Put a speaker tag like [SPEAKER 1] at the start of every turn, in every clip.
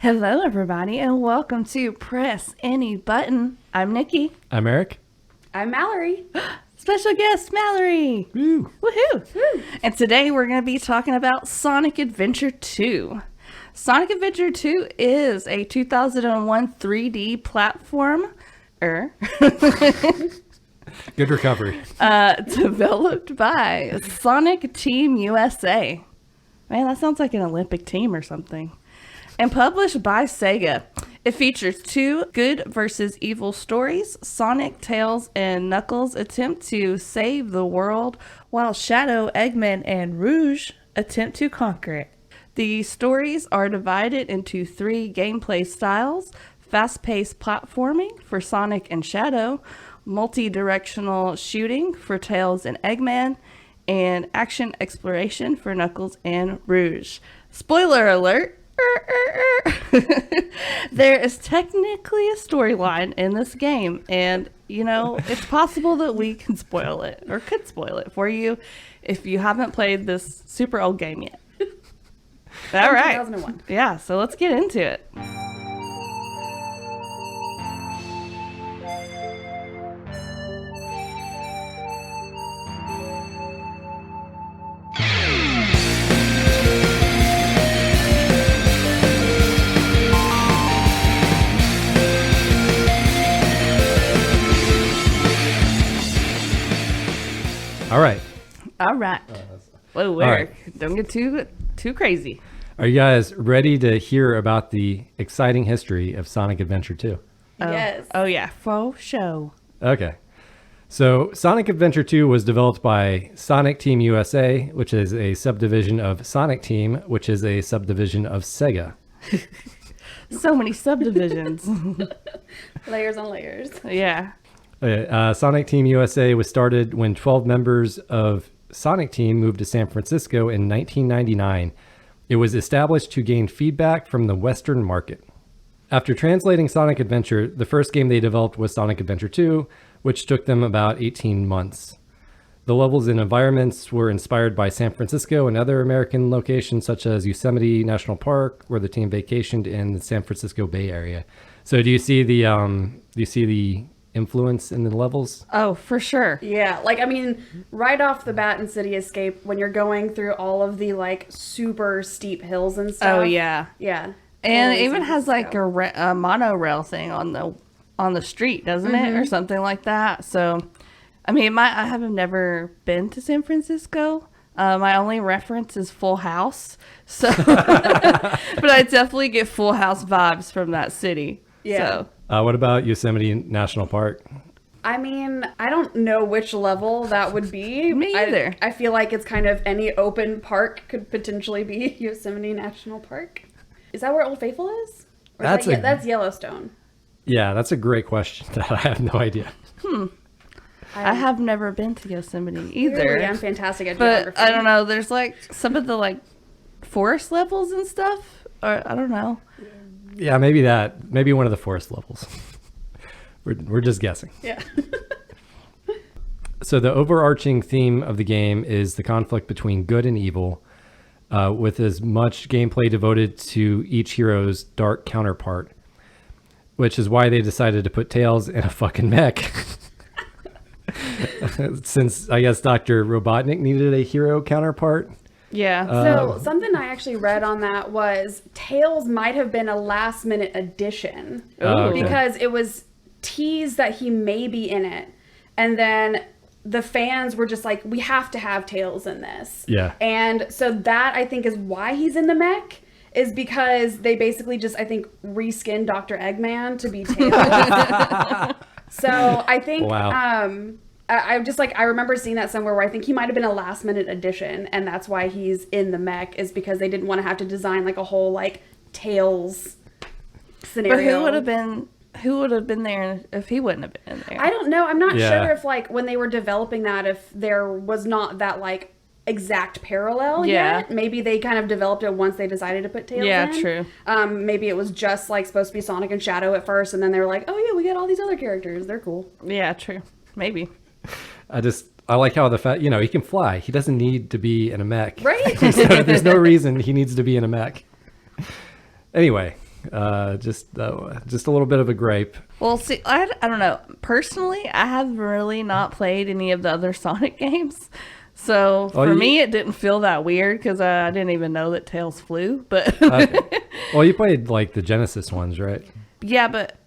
[SPEAKER 1] Hello, everybody, and welcome to Press Any Button. I'm Nikki.
[SPEAKER 2] I'm Eric.
[SPEAKER 3] I'm Mallory.
[SPEAKER 1] Special guest, Mallory.
[SPEAKER 2] Woo.
[SPEAKER 1] Woohoo!
[SPEAKER 3] Woo.
[SPEAKER 1] And today we're going to be talking about Sonic Adventure 2. Sonic Adventure 2 is a 2001 3D platformer
[SPEAKER 2] Good recovery.
[SPEAKER 1] developed by Sonic Team USA. Man, that sounds like an Olympic team or something. And published by Sega. It features two good versus evil stories. Sonic, Tails, and Knuckles attempt to save the world, while Shadow, Eggman, and Rouge attempt to conquer it. The stories are divided into three gameplay styles: fast-paced platforming for Sonic and Shadow, multi-directional shooting for Tails and Eggman, and action exploration for Knuckles and Rouge. Spoiler alert! There is technically a storyline in this game, and it's possible that we can spoil it, or could spoil it for you if you haven't played this super old game yet. All right.
[SPEAKER 3] 2001.
[SPEAKER 1] Yeah, so let's get into it. All right. Whoa, Eric.
[SPEAKER 2] Right.
[SPEAKER 1] Don't get too crazy.
[SPEAKER 2] Are you guys ready to hear about the exciting history of Sonic Adventure 2?
[SPEAKER 3] Yes.
[SPEAKER 1] Oh, yeah. Faux show.
[SPEAKER 2] Okay. So Sonic Adventure 2 was developed by Sonic Team USA, which is a subdivision of Sonic Team, which is a subdivision of Sega.
[SPEAKER 1] So many subdivisions.
[SPEAKER 3] Layers on layers.
[SPEAKER 1] Yeah.
[SPEAKER 2] Sonic Team USA was started when 12 members of Sonic Team moved to San Francisco in 1999. It was established to gain feedback from the Western market. After translating Sonic Adventure, the first game they developed was Sonic Adventure 2, which took them about 18 months. The levels and environments were inspired by San Francisco and other American locations such as Yosemite National Park, where the team vacationed in the San Francisco Bay Area. So do you see the influence in the levels?
[SPEAKER 1] Oh, for sure.
[SPEAKER 3] Yeah, right off the bat in City Escape, when you're going through all of the super steep hills and stuff.
[SPEAKER 1] Oh, yeah.
[SPEAKER 3] Yeah.
[SPEAKER 1] And it
[SPEAKER 3] Totally
[SPEAKER 1] even
[SPEAKER 3] San
[SPEAKER 1] has
[SPEAKER 3] Francisco.
[SPEAKER 1] a monorail thing on the street, doesn't it? Or something like that. So, I mean, I have never been to San Francisco. My only reference is Full House. So, but I definitely get Full House vibes from that city.
[SPEAKER 3] Yeah.
[SPEAKER 1] So.
[SPEAKER 2] What about Yosemite National Park?
[SPEAKER 3] I mean, I don't know which level that would be.
[SPEAKER 1] Me either.
[SPEAKER 3] I feel like it's kind of any open park could potentially be Yosemite National Park. Is that where Old Faithful is? Or that's Yellowstone.
[SPEAKER 2] Yeah, that's a great question that I have no idea.
[SPEAKER 1] I have never been to Yosemite either.
[SPEAKER 3] Clearly, I'm fantastic at
[SPEAKER 1] But
[SPEAKER 3] geography.
[SPEAKER 1] I don't know. There's some of the forest levels and stuff. Or I don't know.
[SPEAKER 2] Yeah, maybe one of the forest levels. We're just guessing.
[SPEAKER 3] Yeah.
[SPEAKER 2] So the overarching theme of the game is the conflict between good and evil, with as much gameplay devoted to each hero's dark counterpart, which is why they decided to put Tails in a fucking mech. Since I guess Dr. Robotnik needed a hero counterpart.
[SPEAKER 1] Yeah.
[SPEAKER 3] So something I actually read on that was Tails might have been a last minute addition
[SPEAKER 2] Okay.
[SPEAKER 3] because it was teased that he may be in it. And then the fans were just like, we have to have Tails in this.
[SPEAKER 2] Yeah.
[SPEAKER 3] And so that I think is why he's in the mech, is because they basically just, I think, reskinned Dr. Eggman to be Tails. So I think,
[SPEAKER 2] Wow.
[SPEAKER 3] I remember seeing that somewhere where I think he might have been a last minute addition, and that's why he's in the mech, is because they didn't want to have to design a whole Tails scenario.
[SPEAKER 1] But who would have been there if he wouldn't have been in there?
[SPEAKER 3] I don't know. I'm not
[SPEAKER 2] Yeah.
[SPEAKER 3] sure if when they were developing that, if there was not that exact parallel yet. Maybe they kind of developed it once they decided to put Tails in.
[SPEAKER 1] Yeah, true.
[SPEAKER 3] Maybe it was just supposed to be Sonic and Shadow at first, and then they were like, oh yeah, we got all these other characters. They're cool.
[SPEAKER 1] Yeah, true. Maybe.
[SPEAKER 2] I like how the fact, he can fly. He doesn't need to be in a mech.
[SPEAKER 3] Right?
[SPEAKER 2] So there's no reason he needs to be in a mech. Anyway, Just a little bit of a gripe.
[SPEAKER 1] Well, see, I don't know. Personally, I have really not played any of the other Sonic games. So for me, it didn't feel that weird because I didn't even know that Tails flew. But
[SPEAKER 2] Well, you played like the Genesis ones, right?
[SPEAKER 1] yeah, but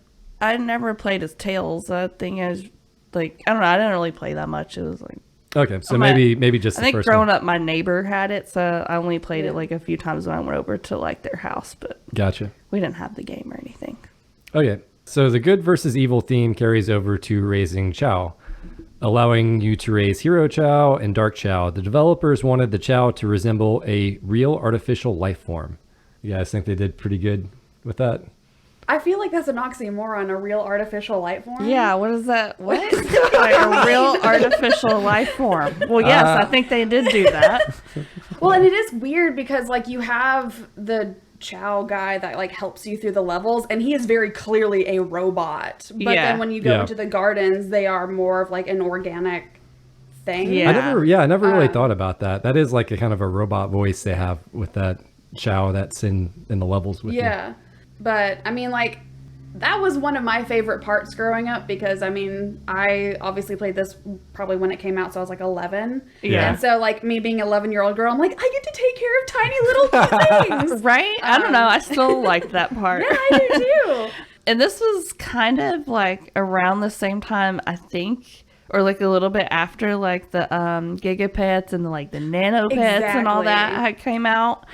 [SPEAKER 1] I never played as Tails. That thing is like, I don't know. I didn't really play that much. It was like,
[SPEAKER 2] Okay, so maybe just
[SPEAKER 1] I
[SPEAKER 2] the
[SPEAKER 1] think
[SPEAKER 2] first
[SPEAKER 1] growing
[SPEAKER 2] one.
[SPEAKER 1] up, my neighbor had it, so I only played it like a few times when I went over to like their house. But
[SPEAKER 2] Gotcha.
[SPEAKER 1] we didn't have the game or anything.
[SPEAKER 2] Okay, so the good versus evil theme carries over to raising Chow, allowing you to raise Hero Chow and Dark Chow. The developers wanted the Chow to resemble a real artificial life form. You guys think they did pretty good with that?
[SPEAKER 3] I feel like that's an oxymoron, a real artificial life form.
[SPEAKER 1] Yeah, what is that? What? Like a real artificial life form. Well, yes, I think they did do that.
[SPEAKER 3] Well, and it is weird because like you have the Chow guy that like helps you through the levels, and he is very clearly a robot. But then when you go into the gardens, they are more of like an organic thing.
[SPEAKER 1] Yeah.
[SPEAKER 2] I never really thought about that. That is like a kind of a robot voice they have with that Chow that's in the levels with you.
[SPEAKER 3] Yeah. But I mean, like, that was one of my favorite parts growing up because I mean, I obviously played this probably when it came out, so I was like 11.
[SPEAKER 2] Yeah.
[SPEAKER 3] And so, like, me being an 11-year-old girl, I'm like, I get to take care of tiny little things.
[SPEAKER 1] Right? I don't know. I still like that part.
[SPEAKER 3] Yeah, I do too.
[SPEAKER 1] And this was kind of like around the same time, I think, or like a little bit after like the Gigapets and like the Nano Pets and all that had came out.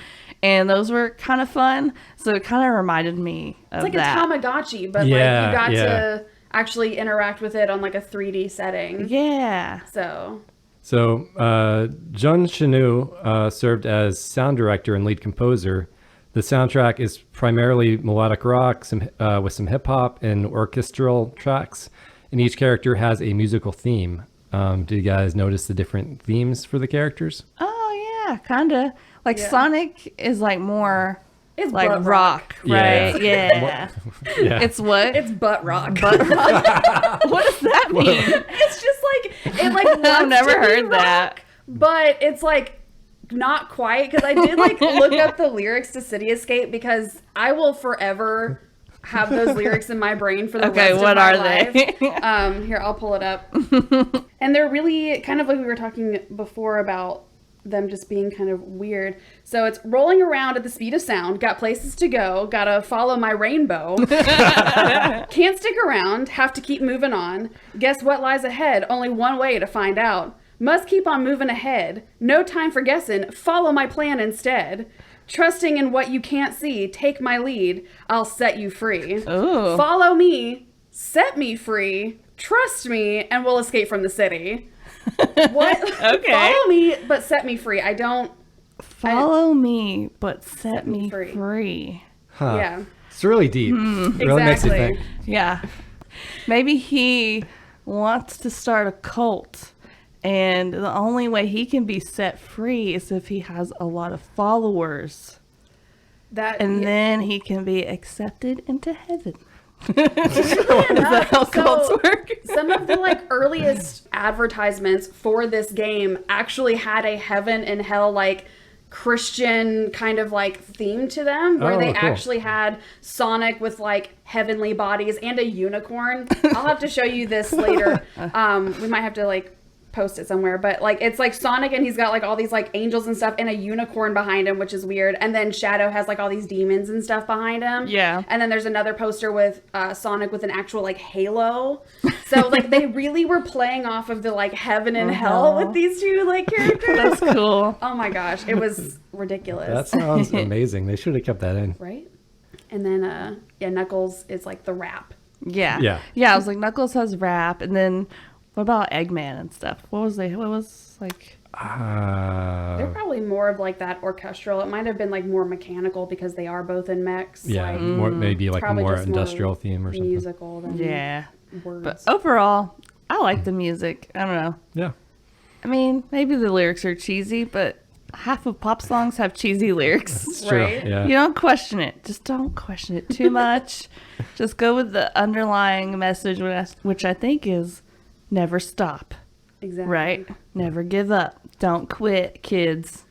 [SPEAKER 1] And those were kind of fun. So it kind of reminded me of
[SPEAKER 3] It's like
[SPEAKER 1] that.
[SPEAKER 3] a Tamagotchi, but like you got to actually interact with it on like a 3D setting.
[SPEAKER 1] Yeah.
[SPEAKER 3] So
[SPEAKER 2] Jun Shinu served as sound director and lead composer. The soundtrack is primarily melodic rock, with some hip hop and orchestral tracks, and each character has a musical theme. Do you guys notice the different themes for the characters?
[SPEAKER 1] Oh yeah, kind of. Like Sonic is like more
[SPEAKER 3] it's
[SPEAKER 1] like
[SPEAKER 3] butt
[SPEAKER 1] rock, right? Yeah. It's what?
[SPEAKER 3] It's butt rock.
[SPEAKER 1] Butt rock. What does that mean?
[SPEAKER 3] It's just like it like
[SPEAKER 1] I've never heard that.
[SPEAKER 3] Rock, but it's like not quite because I did like look up the lyrics to City Escape because I will forever have those lyrics in my brain for the rest of my life.
[SPEAKER 1] they?
[SPEAKER 3] Here, I'll pull it up. And they're really kind of like we were talking before about them just being kind of weird. So it's rolling around at the speed of sound, got places to go, gotta follow my rainbow, can't stick around, have to keep moving on, guess what lies ahead, only one way to find out, must keep on moving ahead, no time for guessing, follow my plan instead, trusting in what you can't see, take my lead, I'll set you free.
[SPEAKER 1] Ooh.
[SPEAKER 3] Follow me, set me free, trust me, and we'll escape from the city. What?
[SPEAKER 1] Okay.
[SPEAKER 3] Follow me, but set me free. I don't.
[SPEAKER 1] Follow me, but set me free.
[SPEAKER 2] Huh.
[SPEAKER 3] Yeah.
[SPEAKER 2] It's really deep. Really makes you think.
[SPEAKER 1] Yeah. Maybe he wants to start a cult, and the only way he can be set free is if he has a lot of followers. Then he can be accepted into heaven. Is that how cults work?
[SPEAKER 3] Some of the like earliest advertisements for this game actually had a heaven and hell like Christian kind of like theme to them where they actually had Sonic with like heavenly bodies and a unicorn. I'll have to show you this later. We might have to like post it somewhere, but like it's like Sonic and he's got like all these like angels and stuff and a unicorn behind him, which is weird, and then Shadow has like all these demons and stuff behind him.
[SPEAKER 1] Yeah.
[SPEAKER 3] And then there's another poster with Sonic with an actual like halo. So like they really were playing off of the like heaven and hell with these two like characters.
[SPEAKER 1] That's cool.
[SPEAKER 3] Oh my gosh, it was ridiculous.
[SPEAKER 2] That sounds amazing. They should have kept that in.
[SPEAKER 3] Right? And then Knuckles is like the rap.
[SPEAKER 1] Yeah. I was like, Knuckles has rap, and then what about Eggman and stuff? What was like?
[SPEAKER 3] They're probably more of like that orchestral. It might have been like more mechanical because they are both in mechs.
[SPEAKER 2] Yeah,
[SPEAKER 3] like,
[SPEAKER 2] maybe like a
[SPEAKER 3] probably
[SPEAKER 2] more
[SPEAKER 3] just
[SPEAKER 2] industrial theme or something.
[SPEAKER 3] Musical than words.
[SPEAKER 1] But overall, I like the music. I don't know.
[SPEAKER 2] Yeah.
[SPEAKER 1] I mean, maybe the lyrics are cheesy, but half of pop songs have cheesy lyrics.
[SPEAKER 2] It's true.
[SPEAKER 3] Right?
[SPEAKER 2] Yeah.
[SPEAKER 1] You don't question it. Just don't question it too much. Just go with the underlying message, which I think is never stop.
[SPEAKER 3] Exactly.
[SPEAKER 1] Right? Never give up. Don't quit, kids.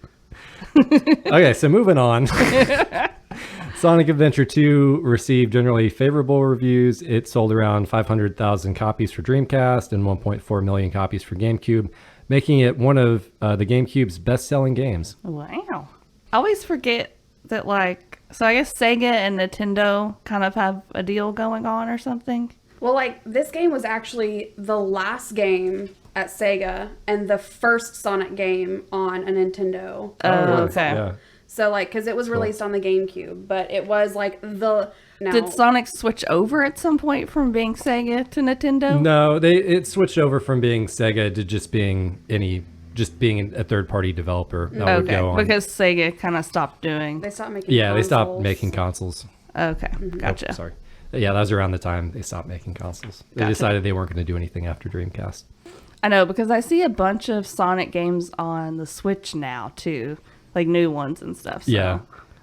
[SPEAKER 2] Okay, so moving on. Sonic Adventure 2 received generally favorable reviews. It sold around 500,000 copies for Dreamcast and 1.4 million copies for GameCube, making it one of the GameCube's best-selling games.
[SPEAKER 1] Wow. I always forget that, like, so I guess Sega and Nintendo kind of have a deal going on or something.
[SPEAKER 3] Well, like, this game was actually the last game at Sega and the first Sonic game on a Nintendo.
[SPEAKER 1] Oh, okay.
[SPEAKER 2] Yeah.
[SPEAKER 3] So, like, because it was released on the GameCube, but it was, like, the... Now,
[SPEAKER 1] Did Sonic switch over at some point from being Sega to Nintendo?
[SPEAKER 2] No, it switched over from being Sega to just being a third-party developer that would go on.
[SPEAKER 1] Because Sega kind of stopped doing.
[SPEAKER 3] they stopped making
[SPEAKER 2] Yeah,
[SPEAKER 3] consoles.
[SPEAKER 2] they stopped making consoles.
[SPEAKER 1] Okay, gotcha.
[SPEAKER 2] Oh, sorry. Yeah, that was around the time they stopped making consoles. They decided they weren't going to do anything after Dreamcast.
[SPEAKER 1] I know, because I see a bunch of Sonic games on the Switch now, too. Like new ones and stuff. So
[SPEAKER 2] Yeah.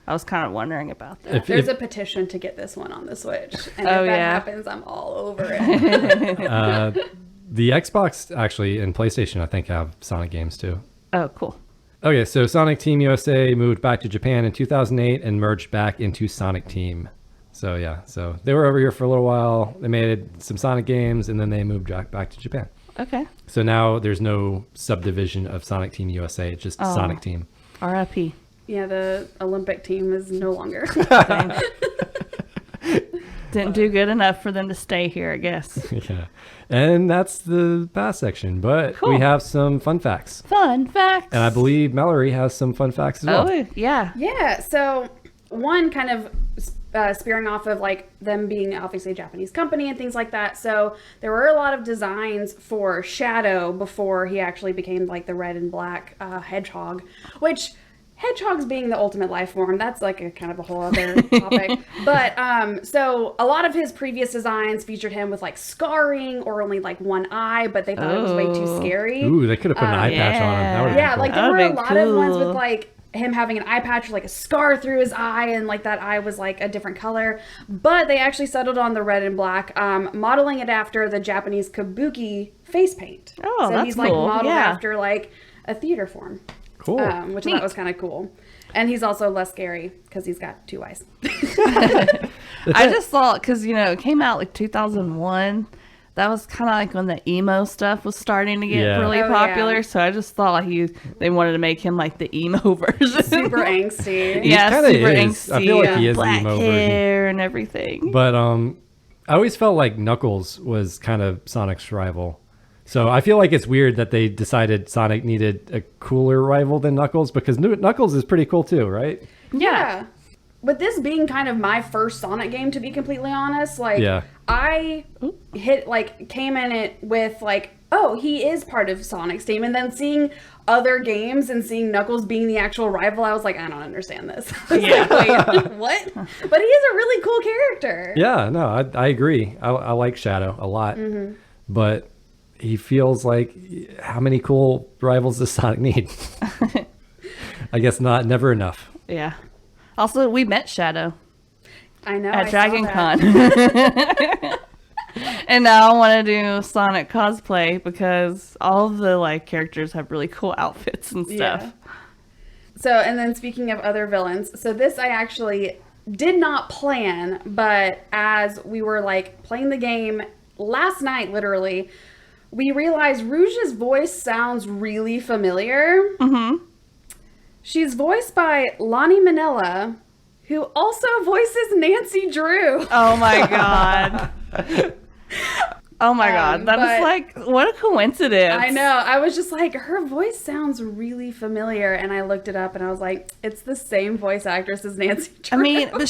[SPEAKER 1] I was kind of wondering about that.
[SPEAKER 3] There's a petition to get this one on the Switch. And
[SPEAKER 1] Oh,
[SPEAKER 3] if that
[SPEAKER 1] yeah.
[SPEAKER 3] happens, I'm all over it.
[SPEAKER 2] The Xbox, actually, and PlayStation, I think, have Sonic games, too.
[SPEAKER 1] Oh, cool.
[SPEAKER 2] Okay, so Sonic Team USA moved back to Japan in 2008 and merged back into Sonic Team. So, yeah. So they were over here for a little while. They made some Sonic games, and then they moved back to Japan.
[SPEAKER 1] Okay.
[SPEAKER 2] So now there's no subdivision of Sonic Team USA. It's just Sonic Team.
[SPEAKER 1] R.I.P.
[SPEAKER 3] Yeah, the Olympic team is no longer.
[SPEAKER 1] Didn't do good enough for them to stay here, I guess.
[SPEAKER 2] Yeah. And that's the past section. But
[SPEAKER 1] Cool.
[SPEAKER 2] we have some fun facts.
[SPEAKER 1] Fun facts.
[SPEAKER 2] And I believe Mallory has some fun facts as well.
[SPEAKER 1] Oh, yeah.
[SPEAKER 3] Yeah, so one kind of spearing off of like them being obviously a Japanese company and things like that. So there were a lot of designs for Shadow before he actually became like the red and black hedgehog, which hedgehogs being the ultimate life form, that's like a kind of a whole other topic. But so a lot of his previous designs featured him with like scarring or only like one eye, but they thought it was way too scary.
[SPEAKER 2] Ooh, they could have put an eye patch on him. That would've been
[SPEAKER 3] Yeah,
[SPEAKER 2] cool.
[SPEAKER 3] like there
[SPEAKER 1] That
[SPEAKER 3] were
[SPEAKER 1] would've
[SPEAKER 3] a
[SPEAKER 1] been
[SPEAKER 3] lot of ones
[SPEAKER 1] cool.
[SPEAKER 3] with like him having an eye patch or like a scar through his eye, and like that eye was like a different color. But they actually settled on the red and black, modeling it after the Japanese kabuki face paint.
[SPEAKER 1] Oh,
[SPEAKER 3] so
[SPEAKER 1] that's
[SPEAKER 3] he's like
[SPEAKER 1] cool.
[SPEAKER 3] modeled
[SPEAKER 1] Yeah.
[SPEAKER 3] after like a theater form.
[SPEAKER 2] Cool.
[SPEAKER 3] Which I thought was kind of cool. And he's also less scary because he's got two eyes.
[SPEAKER 1] I just thought, because, you know, it came out like 2001. That was kind of like when the emo stuff was starting to get
[SPEAKER 2] Yeah.
[SPEAKER 1] really
[SPEAKER 3] Oh,
[SPEAKER 1] popular.
[SPEAKER 3] yeah.
[SPEAKER 1] So I just thought they wanted to make him like the emo version.
[SPEAKER 3] Super angsty.
[SPEAKER 1] Yeah,
[SPEAKER 2] kinda
[SPEAKER 1] super
[SPEAKER 2] is.
[SPEAKER 1] angsty.
[SPEAKER 2] I feel like he is the
[SPEAKER 1] black
[SPEAKER 2] emo version.
[SPEAKER 1] hair and everything.
[SPEAKER 2] But I always felt like Knuckles was kind of Sonic's rival. So I feel like it's weird that they decided Sonic needed a cooler rival than Knuckles, because Knuckles is pretty cool too, right?
[SPEAKER 3] Yeah. With this being kind of my first Sonic game, to be completely honest, like
[SPEAKER 2] Yeah.
[SPEAKER 3] I came in it with like, oh, he is part of Sonic's team, and then seeing other games and seeing Knuckles being the actual rival, I was like, I don't understand this. I was like, wait, what? But he is a really cool character.
[SPEAKER 2] Yeah, no, I agree. I like Shadow a lot,
[SPEAKER 3] Mm-hmm.
[SPEAKER 2] but he feels like, how many cool rivals does Sonic need? I guess never enough.
[SPEAKER 1] Yeah. Also, we met Shadow
[SPEAKER 3] I know.
[SPEAKER 1] at
[SPEAKER 3] I
[SPEAKER 1] Dragon
[SPEAKER 3] saw that.
[SPEAKER 1] Con. And now I want to do Sonic cosplay because all of the like characters have really cool outfits and stuff.
[SPEAKER 3] Yeah. So, and then speaking of other villains, so this I actually did not plan, but as we were like playing the game last night, literally, we realized Rouge's voice sounds really familiar. Mm-hmm. She's voiced by Lonnie Manella, who also voices Nancy Drew.
[SPEAKER 1] Oh my god. Oh my god. That
[SPEAKER 3] but-
[SPEAKER 1] is like, what a coincidence.
[SPEAKER 3] I know. I was just like, her voice sounds really familiar, and I looked it up, and I was like, it's the same voice actress as Nancy Drew.
[SPEAKER 1] I mean, but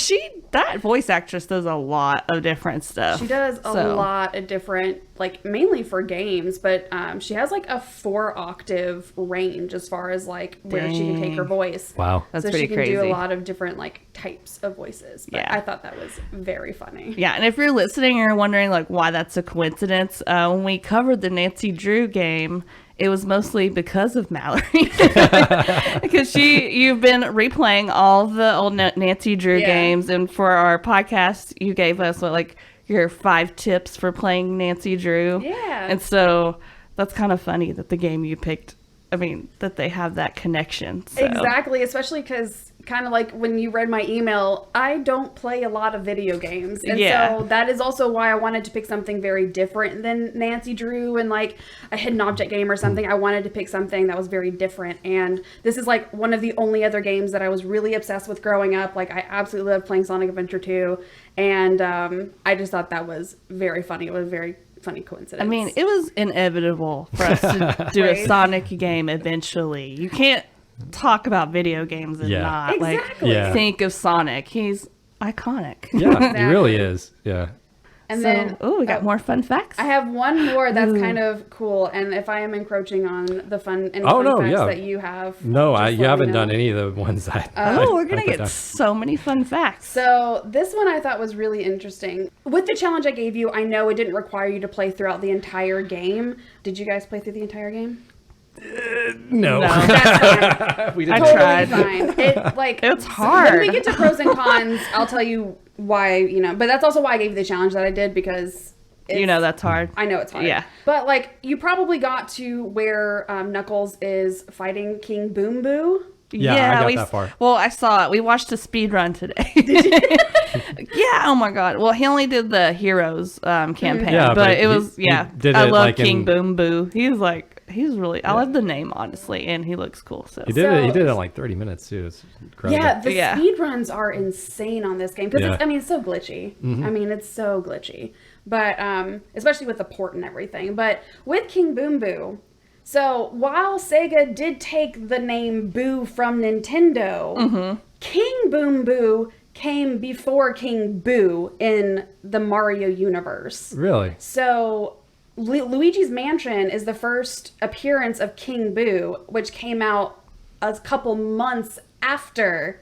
[SPEAKER 1] that voice actress does a lot of different stuff.
[SPEAKER 3] She does a
[SPEAKER 1] So-
[SPEAKER 3] lot of different, like mainly for games, but she has like a 4-octave range as far as like where she can take her voice.
[SPEAKER 2] Wow.
[SPEAKER 1] That's
[SPEAKER 3] so
[SPEAKER 1] pretty
[SPEAKER 3] she can
[SPEAKER 1] crazy.
[SPEAKER 3] do a lot of different like types of voices. But
[SPEAKER 1] Yeah.
[SPEAKER 3] I thought that was very funny.
[SPEAKER 1] Yeah, and if you're listening and you're wondering like why that's a coincidence, when we covered the Nancy Drew game, it was mostly because of Mallory, because you've been replaying all the old Nancy Drew
[SPEAKER 3] Yeah.
[SPEAKER 1] games, and for our podcast, you gave us your 5 tips for playing Nancy Drew.
[SPEAKER 3] Yeah.
[SPEAKER 1] And so that's kind of funny that the game you picked, that they have that connection. So.
[SPEAKER 3] Exactly, especially because kind of like when you read my email, I don't play a lot of video games. And
[SPEAKER 1] Yeah.
[SPEAKER 3] so that is also why I wanted to pick something very different than Nancy Drew and like a hidden object game or something. I wanted to pick something that was very different. And this is like one of the only other games that I was really obsessed with growing up. Like I absolutely loved playing Sonic Adventure 2. And I just thought that was very funny. It was a very funny coincidence.
[SPEAKER 1] I mean, it was inevitable for us to do
[SPEAKER 3] Right.
[SPEAKER 1] a Sonic game eventually. You can't talk about video games and
[SPEAKER 2] Yeah.
[SPEAKER 1] not
[SPEAKER 3] Exactly.
[SPEAKER 2] Yeah.
[SPEAKER 1] think of Sonic. He's iconic.
[SPEAKER 2] Yeah, he really is. Yeah.
[SPEAKER 3] And
[SPEAKER 1] So,
[SPEAKER 3] then
[SPEAKER 1] we got more fun facts.
[SPEAKER 3] I have one more that's
[SPEAKER 1] Ooh.
[SPEAKER 3] kind of cool, and if I am encroaching on the fun and
[SPEAKER 2] Oh,
[SPEAKER 3] fun
[SPEAKER 2] no,
[SPEAKER 3] facts
[SPEAKER 2] yeah.
[SPEAKER 3] that you have,
[SPEAKER 2] No,
[SPEAKER 3] just
[SPEAKER 2] you
[SPEAKER 3] let me
[SPEAKER 2] haven't
[SPEAKER 3] know.
[SPEAKER 2] done any of the ones I.
[SPEAKER 1] We're gonna
[SPEAKER 2] I put
[SPEAKER 1] get
[SPEAKER 2] down.
[SPEAKER 1] so many fun facts.
[SPEAKER 3] So this one I thought was really interesting. With the challenge I gave you, I know it didn't require you to play throughout the entire game. Did you guys play through the entire game?
[SPEAKER 2] No.
[SPEAKER 1] No.
[SPEAKER 3] That's fine.
[SPEAKER 2] We
[SPEAKER 1] I
[SPEAKER 2] didn't.
[SPEAKER 1] tried.
[SPEAKER 3] Totally fine. It like
[SPEAKER 1] It's
[SPEAKER 3] When
[SPEAKER 1] hard.
[SPEAKER 3] we get to pros and cons, I'll tell you why. But that's also why I gave you the challenge that I did because
[SPEAKER 1] That's hard.
[SPEAKER 3] I know it's hard.
[SPEAKER 1] Yeah.
[SPEAKER 3] But like you probably got to where Knuckles is fighting King Boom Boo.
[SPEAKER 2] Yeah, I got that far.
[SPEAKER 1] Well, I saw it. We watched a speed run today. Yeah. Oh my God. Well, he only did the Heroes campaign,
[SPEAKER 2] Yeah,
[SPEAKER 1] but
[SPEAKER 2] but
[SPEAKER 1] it
[SPEAKER 2] he-
[SPEAKER 1] was
[SPEAKER 2] he did
[SPEAKER 1] I
[SPEAKER 2] it,
[SPEAKER 1] love
[SPEAKER 2] like,
[SPEAKER 1] King
[SPEAKER 2] in-
[SPEAKER 1] Boom Boo. He's really. I love the name honestly, and he looks cool. So
[SPEAKER 2] He did it. He
[SPEAKER 3] So-
[SPEAKER 2] did it in like 30 minutes too. It's incredible.
[SPEAKER 3] Yeah, the
[SPEAKER 1] Yeah.
[SPEAKER 3] speed runs are insane on this game because
[SPEAKER 2] Yeah.
[SPEAKER 3] it's so glitchy. I mean, it's so glitchy. But especially with the port and everything. But with King Boom Boo, so while Sega did take the name Boo from Nintendo, King Boom Boo came before King Boo in the Mario universe.
[SPEAKER 2] Really?
[SPEAKER 3] So Luigi's Mansion is the first appearance of King Boo, which came out a couple months after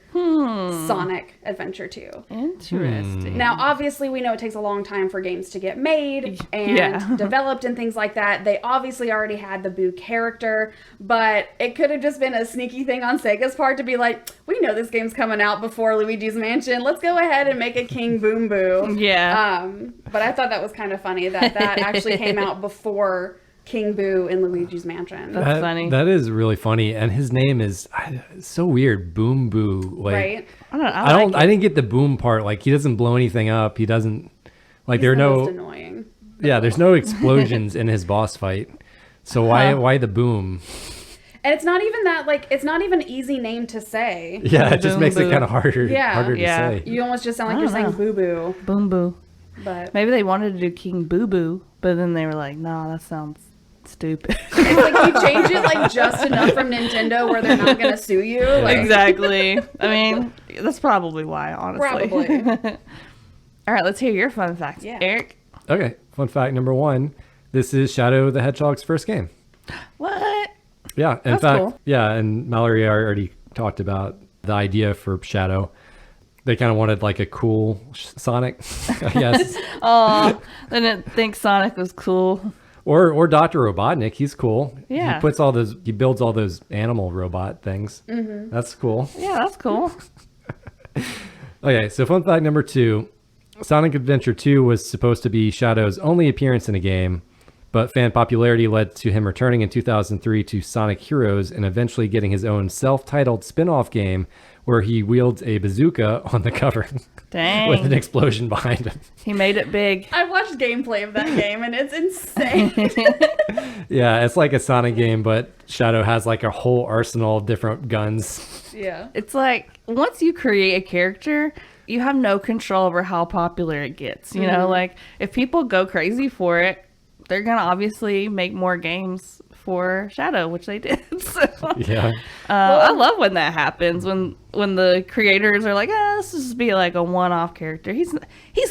[SPEAKER 3] Sonic Adventure 2.
[SPEAKER 1] interesting.
[SPEAKER 3] Now, obviously, we know it takes a long time for games to get made and
[SPEAKER 1] Yeah.
[SPEAKER 3] developed and things like that. They obviously already had the Boo character, but it could have just been a sneaky thing on Sega's part to be like, we know this game's coming out before Luigi's Mansion. Let's go ahead and make a King Boom Boo.
[SPEAKER 1] Yeah.
[SPEAKER 3] But I thought that was kind of funny that actually came out before King Boo in Luigi's Mansion.
[SPEAKER 1] That's funny.
[SPEAKER 2] That is really funny, and his name is so weird. Boom Boo. Like,
[SPEAKER 3] Right?
[SPEAKER 2] I didn't get the boom part. Like, he doesn't blow anything up. He doesn't. Like, there are
[SPEAKER 3] He's the
[SPEAKER 2] no.
[SPEAKER 3] most annoying.
[SPEAKER 2] Yeah, there's no explosions in his boss fight. So why the boom?
[SPEAKER 3] And it's not even that, like, it's not even an easy name to say.
[SPEAKER 2] Yeah, it just
[SPEAKER 1] Boom
[SPEAKER 2] makes it
[SPEAKER 1] Boo.
[SPEAKER 2] kind of harder.
[SPEAKER 3] Yeah.
[SPEAKER 2] harder
[SPEAKER 1] Yeah.
[SPEAKER 2] to say.
[SPEAKER 3] You almost just sound like
[SPEAKER 1] I
[SPEAKER 3] you're
[SPEAKER 1] don't
[SPEAKER 3] saying
[SPEAKER 1] know.
[SPEAKER 3] boo boo.
[SPEAKER 1] Boom Boo.
[SPEAKER 3] But
[SPEAKER 1] Maybe they wanted to do King Boo Boo, but then they were like, "No, that sounds stupid."
[SPEAKER 3] it's like you change it like just enough from Nintendo where they're not gonna sue you. Like,
[SPEAKER 1] Exactly. I mean, that's probably why, honestly.
[SPEAKER 3] Probably.
[SPEAKER 1] All right, let's hear your fun facts,
[SPEAKER 3] Yeah.
[SPEAKER 1] Eric.
[SPEAKER 2] Okay, fun fact number 1. This is Shadow the Hedgehog's first game.
[SPEAKER 1] What?
[SPEAKER 2] Yeah, in
[SPEAKER 1] That's
[SPEAKER 2] fact,
[SPEAKER 1] cool.
[SPEAKER 2] yeah, and Mallory already talked about the idea for Shadow. They kind of wanted like a cool Sonic, I guess,
[SPEAKER 1] Oh, they didn't think Sonic was cool.
[SPEAKER 2] or Dr. Robotnik. He's cool.
[SPEAKER 1] Yeah.
[SPEAKER 2] He builds all those animal robot things. Mm-hmm. That's cool.
[SPEAKER 1] Yeah, that's cool.
[SPEAKER 2] Okay, so fun fact number 2, Sonic Adventure 2 was supposed to be Shadow's only appearance in a game, but fan popularity led to him returning in 2003 to Sonic Heroes and eventually getting his own self-titled spin-off game where he wields a bazooka on the cover
[SPEAKER 1] Dang.
[SPEAKER 2] with an explosion behind him.
[SPEAKER 1] He made it big.
[SPEAKER 3] I watched gameplay of that game and it's insane.
[SPEAKER 2] Yeah, it's like a Sonic game, but Shadow has like a whole arsenal of different guns.
[SPEAKER 3] Yeah.
[SPEAKER 1] It's like once you create a character, you have no control over how popular it gets. You know, like if people go crazy for it, they're gonna obviously make more games for Shadow, which they did. So,
[SPEAKER 2] Yeah.
[SPEAKER 1] I love when that happens. When the creators are like, let's just be like a one-off character. He's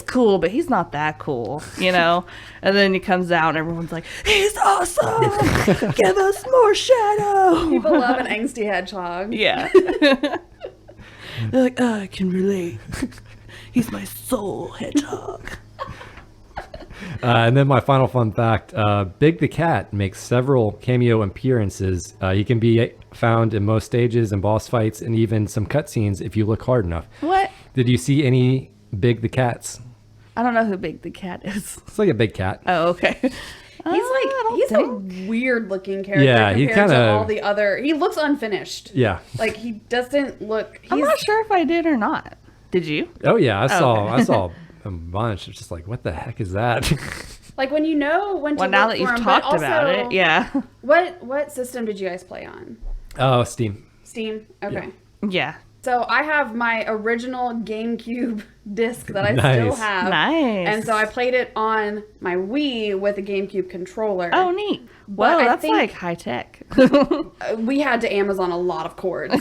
[SPEAKER 1] cool, but he's not that cool, you know. And then he comes out, and everyone's like, he's awesome. Give us more Shadow.
[SPEAKER 3] People love an angsty hedgehog.
[SPEAKER 1] Yeah. They're like, I can relate. He's my soul hedgehog.
[SPEAKER 2] And then my final fun fact, Big the Cat makes several cameo appearances. He can be found in most stages and boss fights and even some cutscenes if you look hard enough.
[SPEAKER 1] What?
[SPEAKER 2] Did you see any Big the Cats?
[SPEAKER 1] I don't know who Big the Cat is.
[SPEAKER 2] It's like a big cat.
[SPEAKER 1] Oh, okay.
[SPEAKER 3] He's a weird looking character.
[SPEAKER 2] Yeah, he
[SPEAKER 3] compared
[SPEAKER 2] kinda-
[SPEAKER 3] to all the other. He looks unfinished.
[SPEAKER 2] Yeah.
[SPEAKER 3] Like he doesn't look.
[SPEAKER 1] I'm not sure if I did or not. Did you?
[SPEAKER 2] Oh yeah, I
[SPEAKER 1] okay.
[SPEAKER 2] saw a bunch. It's just like, what the heck is that?
[SPEAKER 3] Like when you know when to
[SPEAKER 1] Well, now
[SPEAKER 3] look
[SPEAKER 1] that you've
[SPEAKER 3] for him, but
[SPEAKER 1] talked about
[SPEAKER 3] also-
[SPEAKER 1] it, yeah.
[SPEAKER 3] What system did you guys play on?
[SPEAKER 2] Oh, Steam.
[SPEAKER 3] Steam. Okay.
[SPEAKER 1] Yeah.
[SPEAKER 3] So I have my original GameCube disc that I
[SPEAKER 2] Nice.
[SPEAKER 3] still have.
[SPEAKER 1] Nice.
[SPEAKER 3] And so I played it on my Wii with a GameCube controller.
[SPEAKER 1] Oh, neat.
[SPEAKER 3] But
[SPEAKER 1] Whoa,
[SPEAKER 3] I
[SPEAKER 1] that's
[SPEAKER 3] think-
[SPEAKER 1] like high tech.
[SPEAKER 3] We had to Amazon a lot of cords.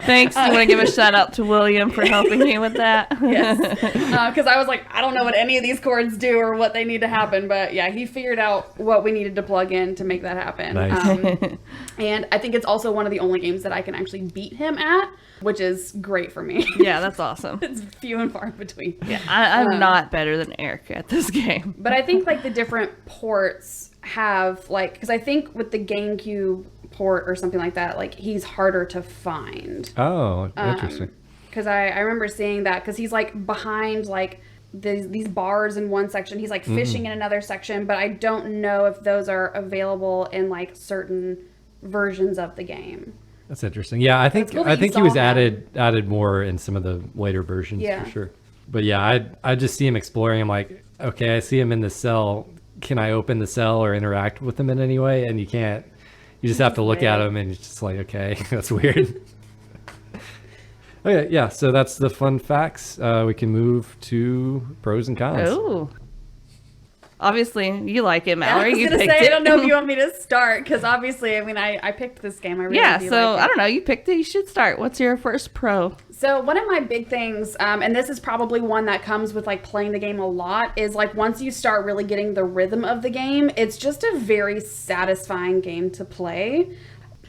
[SPEAKER 1] Thanks. You want to give a shout out to William for helping me with that?
[SPEAKER 3] Yes. Because I was like, I don't know what any of these cords do or what they need to happen. But yeah, he figured out what we needed to plug in to make that happen.
[SPEAKER 2] Nice.
[SPEAKER 3] And I think it's also one of the only games that I can actually beat him at, which is great for me.
[SPEAKER 1] Yeah, that's awesome.
[SPEAKER 3] It's few and far between.
[SPEAKER 1] Yeah, I'm not better than Erica at this game.
[SPEAKER 3] But I think like the different ports have like, because I think with the GameCube port or something like that, like he's harder to find.
[SPEAKER 2] Oh, interesting.
[SPEAKER 3] Because I remember seeing that because he's like behind like these bars in one section. He's like fishing in another section, but I don't know if those are available in like certain versions of the game.
[SPEAKER 2] That's interesting. Yeah, I think
[SPEAKER 3] cool that you
[SPEAKER 2] he was
[SPEAKER 3] saw that.
[SPEAKER 2] added more in some of the later versions
[SPEAKER 3] Yeah.
[SPEAKER 2] for sure. But yeah, I just see him exploring. I'm like, okay, I see him in the cell. Can I open the cell or interact with him in any way? And you can't. You just have to look at him, and it's just like, okay, that's weird. Okay, yeah. So that's the fun facts. We can move to pros and cons.
[SPEAKER 1] Oh. Obviously, you like it,
[SPEAKER 3] I
[SPEAKER 1] Mallory.
[SPEAKER 3] was
[SPEAKER 1] You
[SPEAKER 3] gonna
[SPEAKER 1] picked
[SPEAKER 3] say,
[SPEAKER 1] it.
[SPEAKER 3] I don't know if you want me to start because obviously, I mean, I picked this game. I really
[SPEAKER 1] Yeah,
[SPEAKER 3] do
[SPEAKER 1] so
[SPEAKER 3] like it.
[SPEAKER 1] I don't know. You picked it. You should start. What's your first pro?
[SPEAKER 3] So one of my big things, and this is probably one that comes with like playing the game a lot, is like once you start really getting the rhythm of the game, it's just a very satisfying game to play.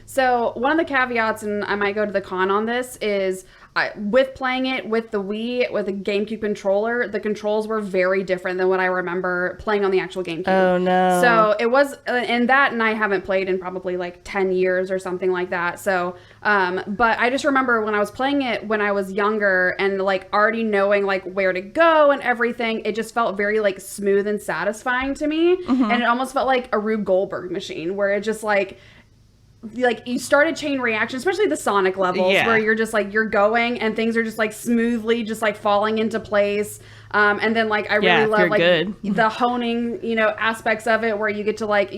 [SPEAKER 3] So one of the caveats, and I might go to the con on this, is with playing it with the Wii, with a GameCube controller, the controls were very different than what I remember playing on the actual GameCube.
[SPEAKER 1] Oh, no.
[SPEAKER 3] So it was, and I haven't played in probably like 10 years or something like that. So, but I just remember when I was playing it when I was younger and like already knowing like where to go and everything, it just felt very like smooth and satisfying to me. And it almost felt like a Rube Goldberg machine where it just like you started chain reaction, especially the Sonic levels where you're just like, you're going and things are just like smoothly just like falling into place. And then like, I really love like the honing, aspects of it where you get to like,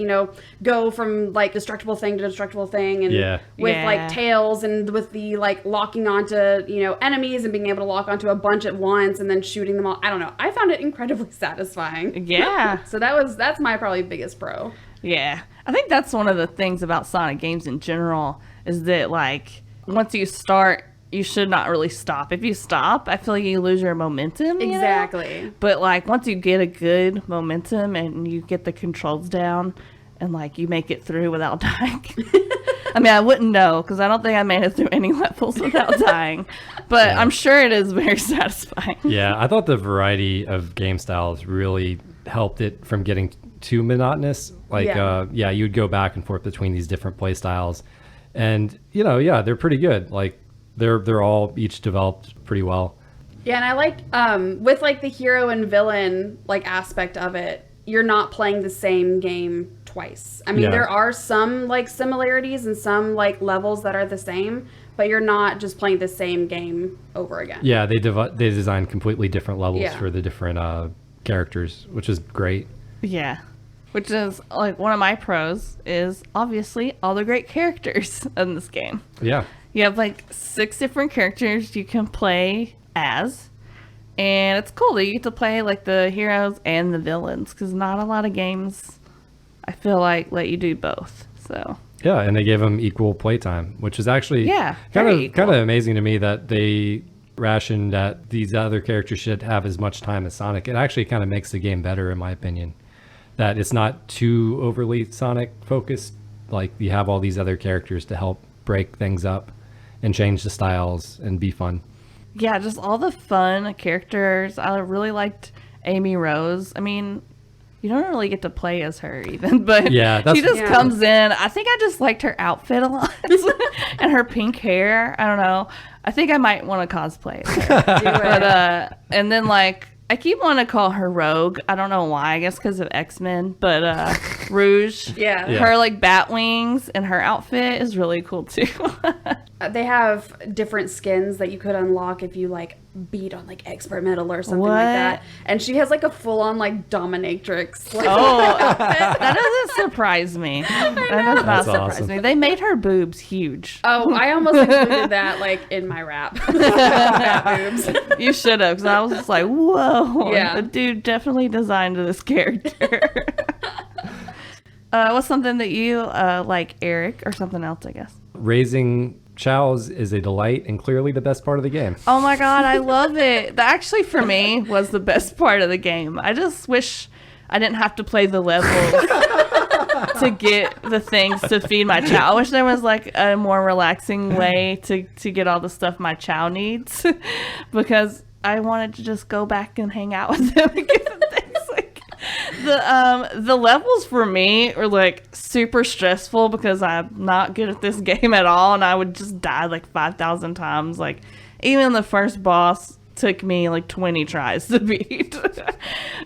[SPEAKER 3] go from like destructible thing to destructible thing and with like tails and with the like locking onto, enemies and being able to lock onto a bunch at once and then shooting them all. I don't know. I found it incredibly satisfying.
[SPEAKER 1] Yeah.
[SPEAKER 3] So that's my probably biggest pro.
[SPEAKER 1] Yeah. I think that's one of the things about Sonic games in general is that, like, once you start, you should not really stop. If you stop, I feel like you lose your momentum.
[SPEAKER 3] Exactly.
[SPEAKER 1] But, like, once you get a good momentum and you get the controls down and, like, you make it through without dying. I mean, I wouldn't know because I don't think I made it through any levels without dying. But I'm sure it is very satisfying.
[SPEAKER 2] Yeah, I thought the variety of game styles really helped it from getting too monotonous. Like, you would go back and forth between these different play styles, and they're pretty good. Like, they're all each developed pretty well.
[SPEAKER 3] Yeah, and I like with like the hero and villain like aspect of it, you're not playing the same game twice. I mean, there are some like similarities and some like levels that are the same, but you're not just playing the same game over again.
[SPEAKER 2] Yeah, they designed completely different levels for the different characters, which is great.
[SPEAKER 1] Yeah. Which is, like, one of my pros is, obviously, all the great characters in this game.
[SPEAKER 2] Yeah.
[SPEAKER 1] You have, like, 6 different characters you can play as. And it's cool that you get to play, like, the heroes and the villains. Because not a lot of games, I feel like, let you do both. So...
[SPEAKER 2] Yeah, and they gave them equal playtime, which is actually kind of amazing to me that they rationed that these other characters should have as much time as Sonic. It actually kind of makes the game better, in my opinion. That it's not too overly Sonic focused. Like, you have all these other characters to help break things up and change the styles and be fun.
[SPEAKER 1] Yeah, just all the fun characters. I really liked Amy Rose. I mean, you don't really get to play as her even, but she just comes in. I think I just liked her outfit a lot and her pink hair. I don't know. I think I might want to cosplay her.
[SPEAKER 3] Do it.
[SPEAKER 1] But and then like I keep wanting to call her Rogue. I don't know why. I guess because of X-Men. But Rouge.
[SPEAKER 3] Yeah.
[SPEAKER 1] Her like bat wings and her outfit is really cool too.
[SPEAKER 3] They have different skins that you could unlock if you like beat on like expert metal or something
[SPEAKER 1] What?
[SPEAKER 3] like that. And she has like a full-on like dominatrix. Like,
[SPEAKER 1] That doesn't surprise me. That does not
[SPEAKER 2] That's
[SPEAKER 1] surprise
[SPEAKER 2] awesome.
[SPEAKER 1] me. They made her boobs huge.
[SPEAKER 3] oh, I almost included that like in my rap. Fat boobs.
[SPEAKER 1] You should have, because I was just like, whoa.
[SPEAKER 3] Yeah.
[SPEAKER 1] The dude definitely designed this character. What's something that you like, Eric, or something else, I guess?
[SPEAKER 2] Raising chows is a delight and clearly the best part of the game.
[SPEAKER 1] Oh my god, I love it. That actually, for me, was the best part of the game. I just wish I didn't have to play the levels to get the things to feed my chow. I wish there was like a more relaxing way to get all the stuff my chow needs, because I wanted to just go back and hang out with them and get the things. Like the levels for me are like super stressful because I'm not good at this game at all, and I would just die like 5,000 times. Like even the first boss took me like 20 tries to beat.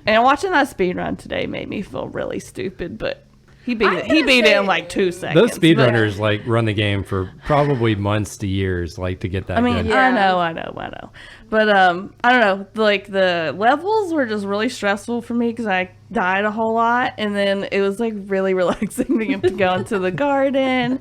[SPEAKER 1] And watching that speed run today made me feel really stupid, but he beat it in like 2 seconds.
[SPEAKER 2] Those speedrunners like run the game for probably months to years, like to get that
[SPEAKER 1] I mean,
[SPEAKER 2] good.
[SPEAKER 3] Yeah.
[SPEAKER 1] I know. But I don't know. Like the levels were just really stressful for me because I died a whole lot, and then it was like really relaxing to get to go into the garden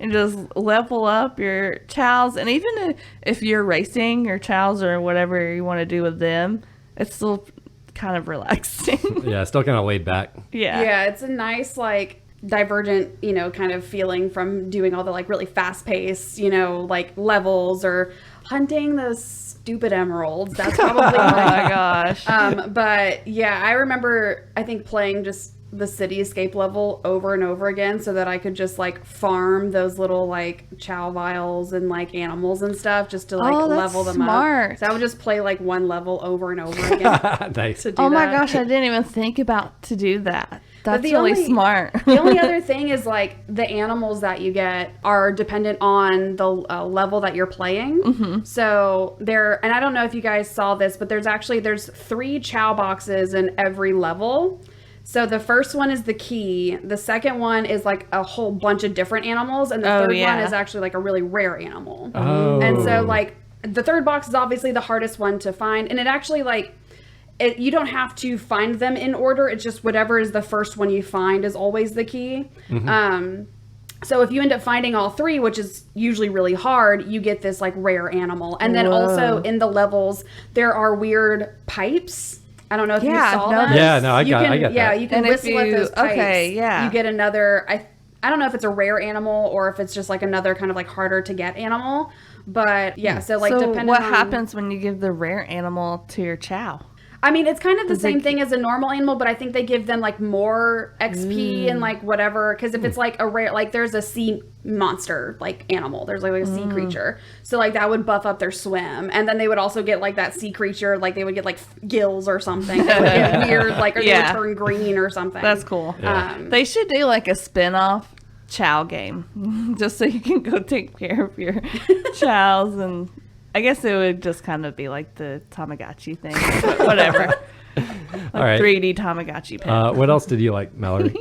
[SPEAKER 1] and just level up your chows. And even if you're racing your chows or whatever you want to do with them, it's still kind of relaxing.
[SPEAKER 2] Yeah, still kind of laid back.
[SPEAKER 3] Yeah, it's a nice like divergent, kind of feeling from doing all the like really fast paced, like levels or hunting those stupid emeralds. That's probably
[SPEAKER 1] Oh my gosh.
[SPEAKER 3] but yeah, I remember I think playing just the city escape level over and over again so that I could just like farm those little like chow vials and like animals and stuff just to like
[SPEAKER 1] Oh, that's
[SPEAKER 3] level them
[SPEAKER 1] smart.
[SPEAKER 3] up. So I would just play like one level over and over again
[SPEAKER 2] Nice.
[SPEAKER 3] to do
[SPEAKER 1] Oh my
[SPEAKER 3] that.
[SPEAKER 1] gosh, I didn't even think about to do that. That's
[SPEAKER 3] the
[SPEAKER 1] really
[SPEAKER 3] only-
[SPEAKER 1] smart.
[SPEAKER 3] The only other thing is like the animals that you get are dependent on the level that you're playing.
[SPEAKER 1] Mm-hmm.
[SPEAKER 3] So and I don't know if you guys saw this, but there's 3 chow boxes in every level. So the first one is the key. The second one is like a whole bunch of different animals, and the third one is actually like a really rare animal.
[SPEAKER 2] Oh.
[SPEAKER 3] And so like the third box is obviously the hardest one to find, and it actually like you don't have to find them in order. It's just whatever is the first one you find is always the key. So if you end up finding all 3, which is usually really hard, you get this like rare animal. And then also in the levels, there are weird pipes. I don't know if you saw
[SPEAKER 1] no,
[SPEAKER 3] them.
[SPEAKER 2] Yeah, no, I got
[SPEAKER 3] Yeah,
[SPEAKER 2] that.
[SPEAKER 3] you can
[SPEAKER 1] And if
[SPEAKER 3] whistle at those pipes.
[SPEAKER 1] okay, yeah.
[SPEAKER 3] You get another, I don't know if it's a rare animal or if it's just like another kind of like harder to get animal. But yeah, so like
[SPEAKER 1] So
[SPEAKER 3] depending
[SPEAKER 1] what
[SPEAKER 3] on...
[SPEAKER 1] happens when you give the rare animal to your chow?
[SPEAKER 3] I mean, it's kind of the
[SPEAKER 1] Does
[SPEAKER 3] same
[SPEAKER 1] it-
[SPEAKER 3] thing as a normal animal, but I think they give them like more XP and like whatever. Because if it's like a rare, like there's a sea monster like animal, there's like a sea creature, so like that would buff up their swim, and then they would also get like that sea creature, like they would get like gills or something. They would get weird, like or
[SPEAKER 1] Yeah.
[SPEAKER 3] they would turn green or something.
[SPEAKER 1] That's cool.
[SPEAKER 2] Yeah.
[SPEAKER 1] They should do like a spin-off chow game just so you can go take care of your chows, and I guess it would just kind of be like the Tamagotchi thing, but whatever.
[SPEAKER 2] All right.
[SPEAKER 1] 3D Tamagotchi pet.
[SPEAKER 2] What else did you like, Mallory?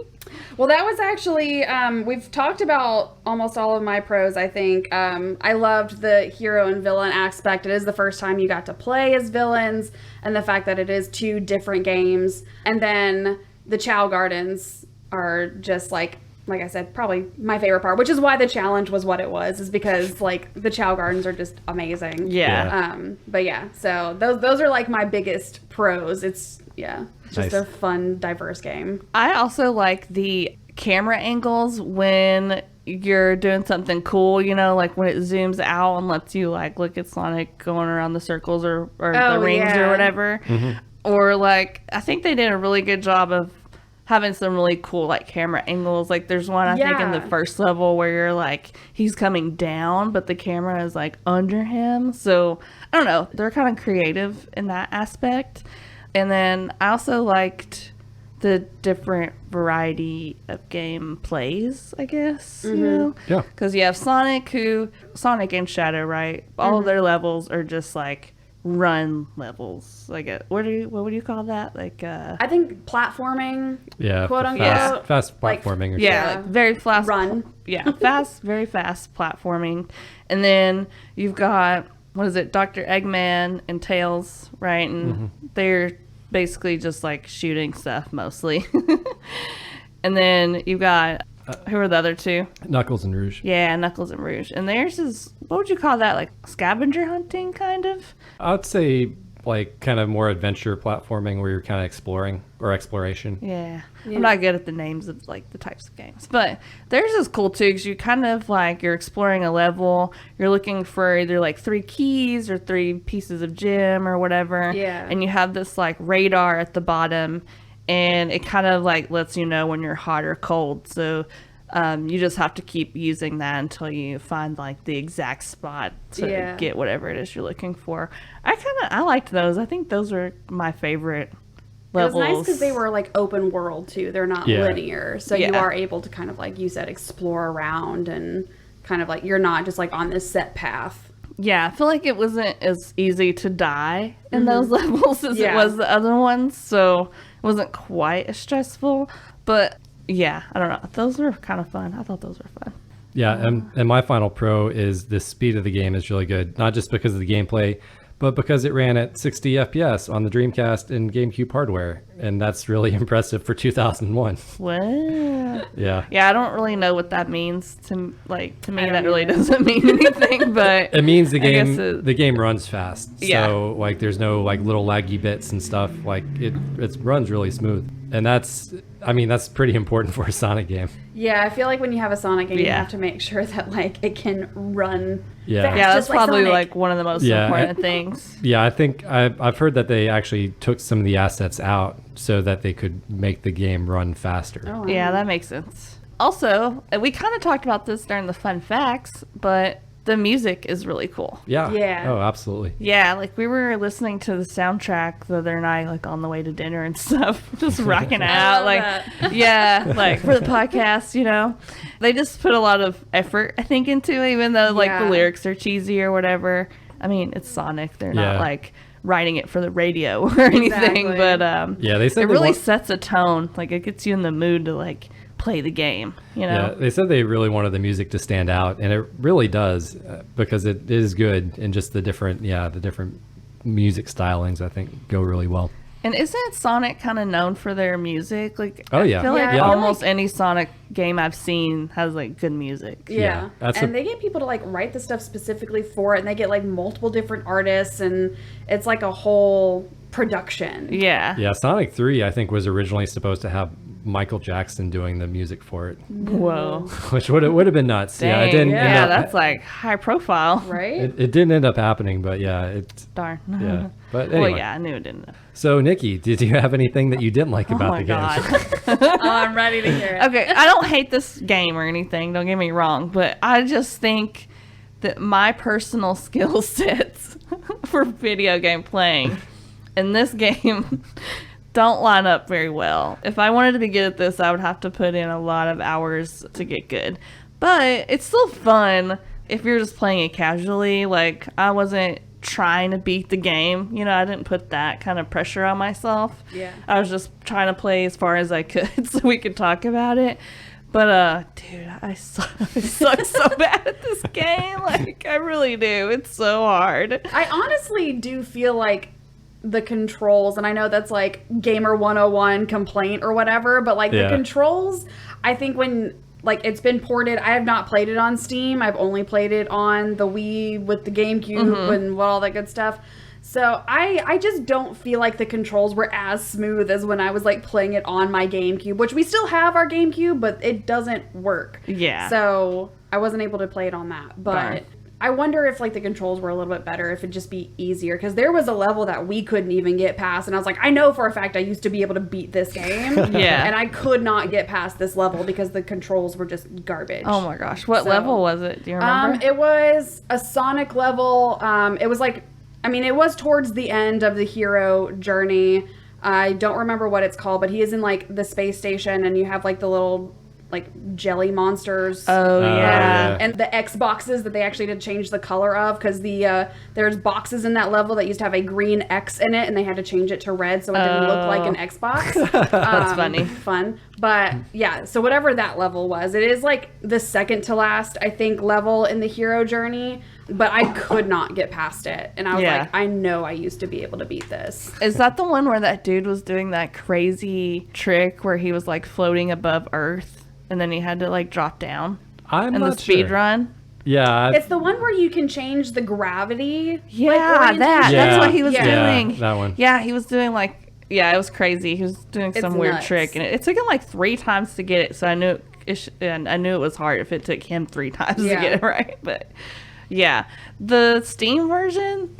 [SPEAKER 3] Well, that was actually, we've talked about almost all of my pros, I think. I loved the hero and villain aspect. It is the first time you got to play as villains, and the fact that it is 2 different games. And then the Chow Gardens are just like I said, probably my favorite part, which is why the challenge was what it was, is because like the Chow Gardens are just amazing.
[SPEAKER 1] Yeah.
[SPEAKER 3] But yeah, so those are like my biggest pros. It's just
[SPEAKER 2] Nice.
[SPEAKER 3] a fun, diverse game.
[SPEAKER 1] I also like the camera angles when you're doing something cool, like when it zooms out and lets you like look at Sonic going around the circles or the rings or whatever. Or like, I think they did a really good job of having some really cool like camera angles. Like there's one I think in the first level where you're like he's coming down but the camera is like under him. So I don't know, they're kind of creative in that aspect. And then I also liked the different variety of game plays, I guess,
[SPEAKER 2] Yeah.
[SPEAKER 1] because you have Sonic and Shadow, right? All of their levels are just like run levels. Like what would you call that? Like
[SPEAKER 3] I think platforming.
[SPEAKER 2] Yeah,
[SPEAKER 3] quote unquote.
[SPEAKER 2] fast
[SPEAKER 3] Like,
[SPEAKER 2] platforming. Or
[SPEAKER 1] yeah, like very fast
[SPEAKER 3] run.
[SPEAKER 1] Yeah, very fast platforming. And then you've got, what is it, Dr. Eggman and Tails, right? And they're basically just like shooting stuff mostly. And then you've got, who are the other two?
[SPEAKER 2] Knuckles and Rouge.
[SPEAKER 1] Yeah, Knuckles and Rouge. And theirs is, what would you call that? Like scavenger hunting, kind of?
[SPEAKER 2] I would say like kind of more adventure platforming where you're kind of exploring or exploration.
[SPEAKER 1] Yeah. I'm not good at the names of like the types of games, but theirs is cool too, because you kind of like, you're exploring a level, you're looking for either like 3 keys or 3 pieces of gem or whatever.
[SPEAKER 3] Yeah.
[SPEAKER 1] And you have this like radar at the bottom, and it kind of like lets you know when you're hot or cold. So you just have to keep using that until you find like the exact spot to get whatever it is you're looking for. I liked those. I think those are my favorite levels.
[SPEAKER 3] It was nice because they were like open world too. They're not linear, so you are able to kind of, like you said, explore around and kind of like you're not just like on this set path.
[SPEAKER 1] Yeah, I feel like it wasn't as easy to die in those levels as it was the other ones, so it wasn't quite as stressful. But yeah, I don't know. Those were kind of fun. I thought those were fun.
[SPEAKER 2] Yeah, and my final pro is the speed of the game is really good, not just because of the gameplay, but because it ran at 60 FPS on the Dreamcast and GameCube hardware, and that's really impressive for 2001.
[SPEAKER 1] What?
[SPEAKER 2] Yeah.
[SPEAKER 1] Yeah, I don't really know what that means to me. That really doesn't mean anything, but
[SPEAKER 2] it means the game runs fast.
[SPEAKER 1] Yeah.
[SPEAKER 2] So like there's no like little laggy bits and stuff. Like it runs really smooth, and that's pretty important for a Sonic game.
[SPEAKER 3] Yeah, I feel like when you have a Sonic game, you have to make sure that like it can run fast.
[SPEAKER 1] Yeah, that's
[SPEAKER 3] just like
[SPEAKER 1] probably
[SPEAKER 3] Sonic.
[SPEAKER 1] like one of the most important things.
[SPEAKER 2] Yeah, I think I've heard that they actually took some of the assets out so that they could make the game run faster.
[SPEAKER 3] Oh,
[SPEAKER 1] Yeah, that makes sense. Also, we kind of talked about this during the fun facts, but the music is really cool.
[SPEAKER 2] Yeah.
[SPEAKER 3] Yeah.
[SPEAKER 2] Oh, absolutely.
[SPEAKER 1] Yeah, like we were listening to the soundtrack the other night, like on the way to dinner and stuff, just rocking out.
[SPEAKER 3] love
[SPEAKER 1] Like,
[SPEAKER 3] that.
[SPEAKER 1] yeah, like for the podcast, you know, they just put a lot of effort, I think, into it, even though like the lyrics are cheesy or whatever. I mean, it's Sonic. They're not like writing it for the radio or anything, but
[SPEAKER 2] they said
[SPEAKER 1] it really sets a tone. Like it gets you in the mood to like play the game, you know?
[SPEAKER 2] Yeah, they said they really wanted the music to stand out, and it really does because it is good, and just the different music stylings I think go really well.
[SPEAKER 1] And isn't Sonic kind of known for their music? Like,
[SPEAKER 2] I
[SPEAKER 1] feel like
[SPEAKER 3] Yeah.
[SPEAKER 1] almost any Sonic game I've seen has like good music.
[SPEAKER 3] Yeah, and they get people to like write the stuff specifically for it, and they get like multiple different artists, and it's like a whole production.
[SPEAKER 1] Yeah.
[SPEAKER 2] Sonic 3 I think was originally supposed to have Michael Jackson doing the music for it.
[SPEAKER 1] Whoa.
[SPEAKER 2] Which would have been nuts.
[SPEAKER 1] Dang.
[SPEAKER 2] Yeah, it didn't end up,
[SPEAKER 1] that's like high profile.
[SPEAKER 3] Right?
[SPEAKER 2] it didn't end up happening, but yeah, it's
[SPEAKER 1] Darn.
[SPEAKER 2] yeah. But anyway.
[SPEAKER 1] Well, yeah, I knew it didn't.
[SPEAKER 2] So Nikki, did you have anything that you didn't like about the game?
[SPEAKER 1] God.
[SPEAKER 3] Oh, I'm ready to hear it.
[SPEAKER 1] Okay, I don't hate this game or anything, don't get me wrong, but I just think that my personal skill sets for video game playing in this game don't line up very well. If I wanted to be good at this, I would have to put in a lot of hours to get good. But it's still fun if you're just playing it casually. Like, I wasn't trying to beat the game. You know, I didn't put that kind of pressure on myself.
[SPEAKER 3] Yeah.
[SPEAKER 1] I was just trying to play as far as I could so we could talk about it. But, dude, I suck so bad at this game. Like, I really do. It's so hard.
[SPEAKER 3] I honestly do feel like the controls, and I know that's like Gamer 101 complaint or whatever, but like the controls, I think when like it's been ported, I have not played it on Steam. I've only played it on the Wii with the GameCube and all that good stuff. So I just don't feel like the controls were as smooth as when I was like playing it on my GameCube, which we still have our GameCube, but it doesn't work.
[SPEAKER 1] Yeah.
[SPEAKER 3] So I wasn't able to play it on that, but
[SPEAKER 1] Darn.
[SPEAKER 3] I wonder if like the controls were a little bit better, if it'd just be easier, because there was a level that we couldn't even get past, and I was like, I know for a fact I used to be able to beat this game,
[SPEAKER 1] Yeah.
[SPEAKER 3] and I could not get past this level because the controls were just garbage.
[SPEAKER 1] Oh my gosh. What level was it? Do you remember?
[SPEAKER 3] It was a Sonic level. It was like, I mean, it was towards the end of the hero journey. I don't remember what it's called, but he is in like the space station, and you have like the little like jelly monsters.
[SPEAKER 1] Oh, yeah.
[SPEAKER 3] And the Xboxes that they actually did change the color of, because there's boxes in that level that used to have a green X in it, and they had to change it to red so it didn't look like an Xbox.
[SPEAKER 1] That's funny.
[SPEAKER 3] Fun. But yeah, so whatever that level was, it is like the second to last, I think, level in the hero journey. But I could not get past it. And I was like, I know I used to be able to beat this.
[SPEAKER 1] Is that the one where that dude was doing that crazy trick where he was like floating above Earth and then he had to like drop down
[SPEAKER 2] I'm
[SPEAKER 1] in
[SPEAKER 2] not
[SPEAKER 1] the speed
[SPEAKER 2] sure.
[SPEAKER 1] run?
[SPEAKER 2] Yeah.
[SPEAKER 3] It's the one where you can change the gravity.
[SPEAKER 1] Yeah,
[SPEAKER 3] orientation.
[SPEAKER 1] that's what he was
[SPEAKER 3] Yeah.
[SPEAKER 1] doing.
[SPEAKER 2] Yeah, that one.
[SPEAKER 1] Yeah, he was doing like, it was crazy. He was doing some
[SPEAKER 3] It's
[SPEAKER 1] weird
[SPEAKER 3] nuts.
[SPEAKER 1] trick, and it took him like 3 times to get it. So I knew it was hard if it took him 3 times to get it right. But yeah, the Steam version,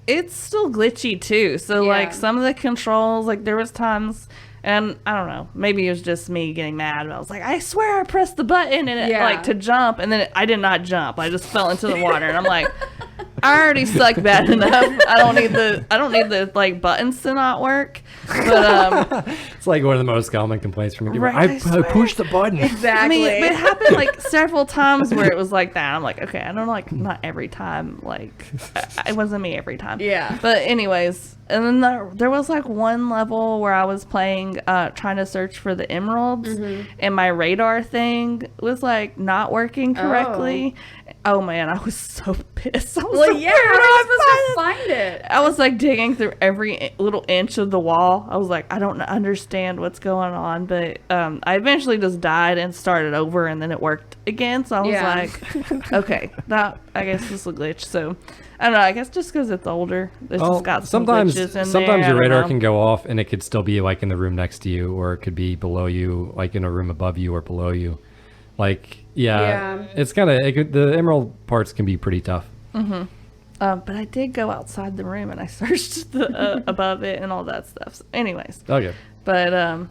[SPEAKER 1] it's still glitchy too. So like some of the controls, like there was times, and I don't know, maybe it was just me getting mad, but I was like, I swear I pressed the button and it like to jump, and then I did not jump. I just fell into the water, and I'm like, I already suck bad enough. I don't need the like buttons to not work. But
[SPEAKER 2] it's like one of the most common complaints from me.
[SPEAKER 1] Right,
[SPEAKER 2] I pushed the button.
[SPEAKER 3] Exactly.
[SPEAKER 1] I mean, it happened like several times where it was like that. I'm like, okay, I don't like, not every time. Like, it wasn't me every time.
[SPEAKER 3] Yeah.
[SPEAKER 1] But anyways, and then there was like one level where I was playing, trying to search for the emeralds, and my radar thing was like not working correctly. Oh man, I was so pissed. I was
[SPEAKER 3] Well,
[SPEAKER 1] like,
[SPEAKER 3] yeah,
[SPEAKER 1] where
[SPEAKER 3] how
[SPEAKER 1] do
[SPEAKER 3] are you
[SPEAKER 1] I
[SPEAKER 3] supposed to find it?
[SPEAKER 1] I was like digging through every little inch of the wall. I was like, I don't understand what's going on, but I eventually just died and started over, and then it worked again. So I was like, okay, I guess this is a glitch. So I don't know. I guess just because it's older, it's just got some glitches in
[SPEAKER 2] sometimes
[SPEAKER 1] there.
[SPEAKER 2] your radar can go off, and it could still be like in the room next to you, or it could be below you, like in a room above you or below you. Like, it's kind of, the emerald parts can be pretty tough.
[SPEAKER 1] But I did go outside the room and I searched the above it and all that stuff. So anyways.
[SPEAKER 2] Okay.
[SPEAKER 1] But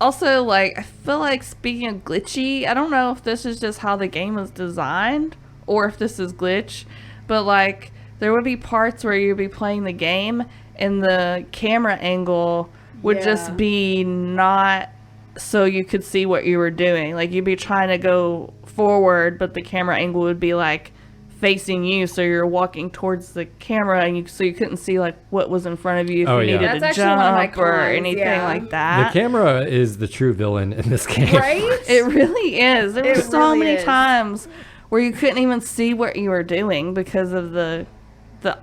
[SPEAKER 1] also, like, I feel like, speaking of glitchy, I don't know if this is just how the game was designed or if this is glitch, but like there would be parts where you'd be playing the game and the camera angle would just be not so you could see what you were doing. Like, you'd be trying to go forward, but the camera angle would be like facing you, so you're walking towards the camera, and you couldn't see like what was in front of you if you needed to jump or anything like that.
[SPEAKER 2] The camera is the true villain in this game.
[SPEAKER 3] Right?
[SPEAKER 1] It really is. There were so
[SPEAKER 3] really
[SPEAKER 1] many
[SPEAKER 3] is.
[SPEAKER 1] times where you couldn't even see what you were doing because of the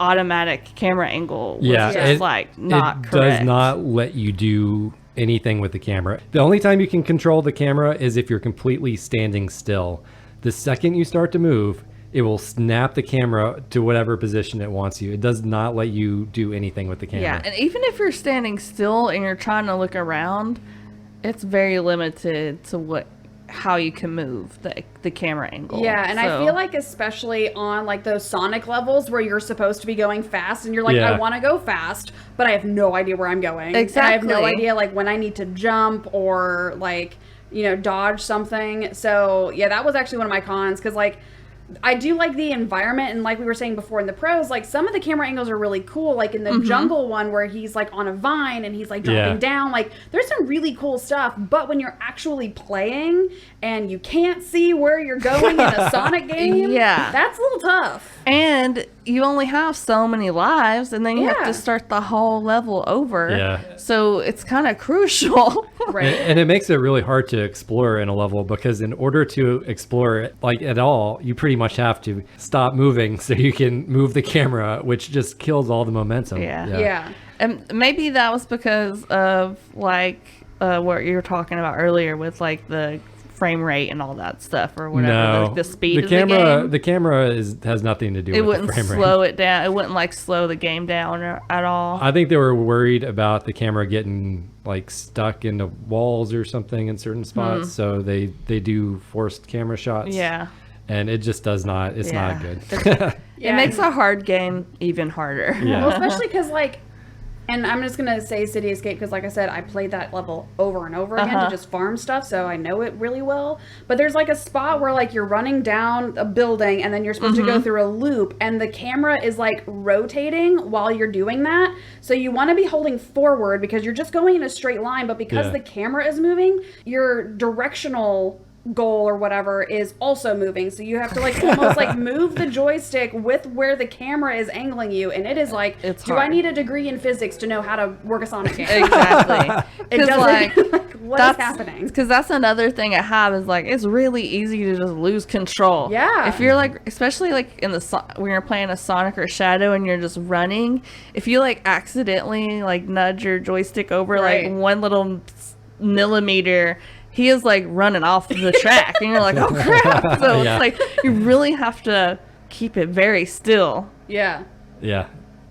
[SPEAKER 1] automatic camera angle was just like not
[SPEAKER 2] it
[SPEAKER 1] correct.
[SPEAKER 2] does not let you do anything with the camera. The only time you can control the camera is if you're completely standing still. The second you start to move, it will snap the camera to whatever position it wants you. It does not let you do anything with the camera.
[SPEAKER 1] Yeah, and even if you're standing still and you're trying to look around, it's very limited to how you can move the camera angle.
[SPEAKER 3] Yeah, and I feel like especially on like those Sonic levels where you're supposed to be going fast and you're like, I want to go fast, but I have no idea where I'm going.
[SPEAKER 1] Exactly.
[SPEAKER 3] And I have no idea like when I need to jump or like, dodge something. So yeah, that was actually one of my cons, because like I do like the environment, and like we were saying before in the pros, like some of the camera angles are really cool, like in the jungle one where he's like on a vine and he's like dropping down, like there's some really cool stuff. But when you're actually playing and you can't see where you're going in a Sonic game, that's a little tough.
[SPEAKER 1] And you only have so many lives, and then you have to start the whole level over.
[SPEAKER 2] Yeah.
[SPEAKER 1] So it's kind of crucial.
[SPEAKER 3] Right.
[SPEAKER 2] And it makes it really hard to explore in a level, because in order to explore it like at all, you pretty much have to stop moving so you can move the camera, which just kills all the momentum.
[SPEAKER 1] Yeah. And maybe that was because of like what you were talking about earlier with like the frame rate and all that stuff or whatever.
[SPEAKER 2] No,
[SPEAKER 1] like the speed of
[SPEAKER 2] camera,
[SPEAKER 1] the game.
[SPEAKER 2] The camera has nothing to do
[SPEAKER 1] It
[SPEAKER 2] with
[SPEAKER 1] wouldn't
[SPEAKER 2] the frame rate.
[SPEAKER 1] slow it down. It wouldn't like slow the game down at all.
[SPEAKER 2] I think they were worried about the camera getting like stuck in the walls or something in certain spots, so they do forced camera shots.
[SPEAKER 1] Yeah.
[SPEAKER 2] And it just does not. It's not good.
[SPEAKER 1] It makes a hard game even harder.
[SPEAKER 2] Yeah.
[SPEAKER 3] Well, especially because like, and I'm just going to say City Escape because, like I said, I played that level over and over again to just farm stuff, so I know it really well. But there's, like, a spot where, like, you're running down a building, and then you're supposed to go through a loop, and the camera is, like, rotating while you're doing that. So you want to be holding forward because you're just going in a straight line, but because the camera is moving, your directional goal or whatever is also moving. So you have to like almost like move the joystick with where the camera is angling you. And it is like,
[SPEAKER 1] It's
[SPEAKER 3] do
[SPEAKER 1] hard.
[SPEAKER 3] I need a degree in physics to know how to work a Sonic game?
[SPEAKER 1] Exactly.
[SPEAKER 3] It doesn't, like, what is
[SPEAKER 1] that's
[SPEAKER 3] happening?
[SPEAKER 1] Because that's another thing I have is like it's really easy to just lose control.
[SPEAKER 3] Yeah.
[SPEAKER 1] If you're like, especially like in the when you're playing a Sonic or Shadow and you're just running, if you like accidentally like nudge your joystick over
[SPEAKER 3] Right.
[SPEAKER 1] like one little millimeter, he is like running off the track, and you're like, oh crap! So
[SPEAKER 2] Yeah.
[SPEAKER 1] it's like you really have to keep it very still.
[SPEAKER 3] Yeah.
[SPEAKER 2] Yeah.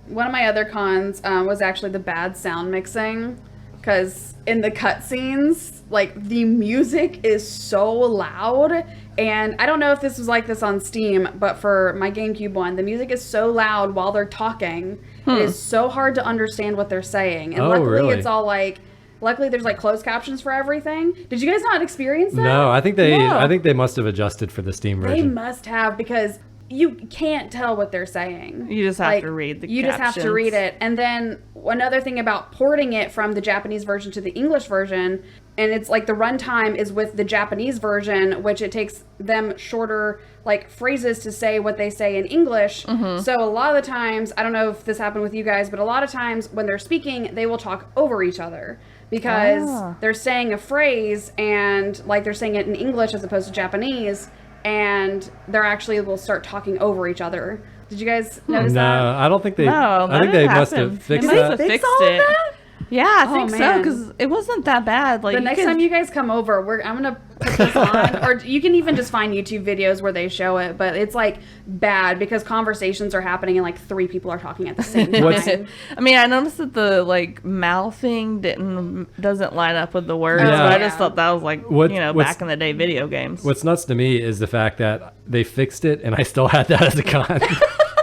[SPEAKER 3] One of my other cons was actually the bad sound mixing, because in the cutscenes, like the music is so loud, and I don't know if this was like this on Steam, but for my GameCube one, the music is so loud while they're talking, it is so hard to understand what they're saying, and
[SPEAKER 2] Oh,
[SPEAKER 3] luckily
[SPEAKER 2] really?
[SPEAKER 3] it's all like, luckily there's like closed captions for everything. Did you guys not experience that?
[SPEAKER 2] No, I think they
[SPEAKER 1] No.
[SPEAKER 2] I think they must have adjusted for the Steam
[SPEAKER 3] They
[SPEAKER 2] version.
[SPEAKER 3] must have, because you can't tell what they're saying.
[SPEAKER 1] You just have to read the
[SPEAKER 3] You just have to
[SPEAKER 1] captions.
[SPEAKER 3] read it. And then another thing about porting it from the Japanese version to the English version, and it's like the runtime is with the Japanese version, which it takes them shorter like phrases to say what they say in English.
[SPEAKER 1] Mm-hmm.
[SPEAKER 3] So a lot of the times, I don't know if this happened with you guys, but a lot of times when they're speaking, they will talk over each other, because they're saying a phrase and like they're saying it in English as opposed to Japanese, and they're actually will start talking over each other. Did you guys notice
[SPEAKER 2] No,
[SPEAKER 3] that?
[SPEAKER 2] I don't think they.
[SPEAKER 1] No,
[SPEAKER 2] I think
[SPEAKER 1] that
[SPEAKER 2] they
[SPEAKER 1] didn't
[SPEAKER 2] must
[SPEAKER 1] happen.
[SPEAKER 2] have fixed
[SPEAKER 1] They must
[SPEAKER 2] that.
[SPEAKER 1] have
[SPEAKER 3] Fix
[SPEAKER 1] fixed
[SPEAKER 3] all of
[SPEAKER 1] it.
[SPEAKER 3] that?
[SPEAKER 1] Yeah, I
[SPEAKER 3] Oh,
[SPEAKER 1] think so,
[SPEAKER 3] man.
[SPEAKER 1] because it wasn't that bad. Like
[SPEAKER 3] The
[SPEAKER 1] you
[SPEAKER 3] next
[SPEAKER 1] could-
[SPEAKER 3] time you guys come over, I'm gonna put this on, or you can even just find YouTube videos where they show it. But it's like bad because conversations are happening and like 3 people are talking at the same
[SPEAKER 2] What's-
[SPEAKER 3] time.
[SPEAKER 1] I mean, I noticed that the like mouthing doesn't line up with the words.
[SPEAKER 2] Yeah.
[SPEAKER 1] So I
[SPEAKER 3] Yeah.
[SPEAKER 1] just thought that was like
[SPEAKER 2] What's-
[SPEAKER 1] back in the day video games.
[SPEAKER 2] What's nuts to me is the fact that they fixed it, and I still had that as a con.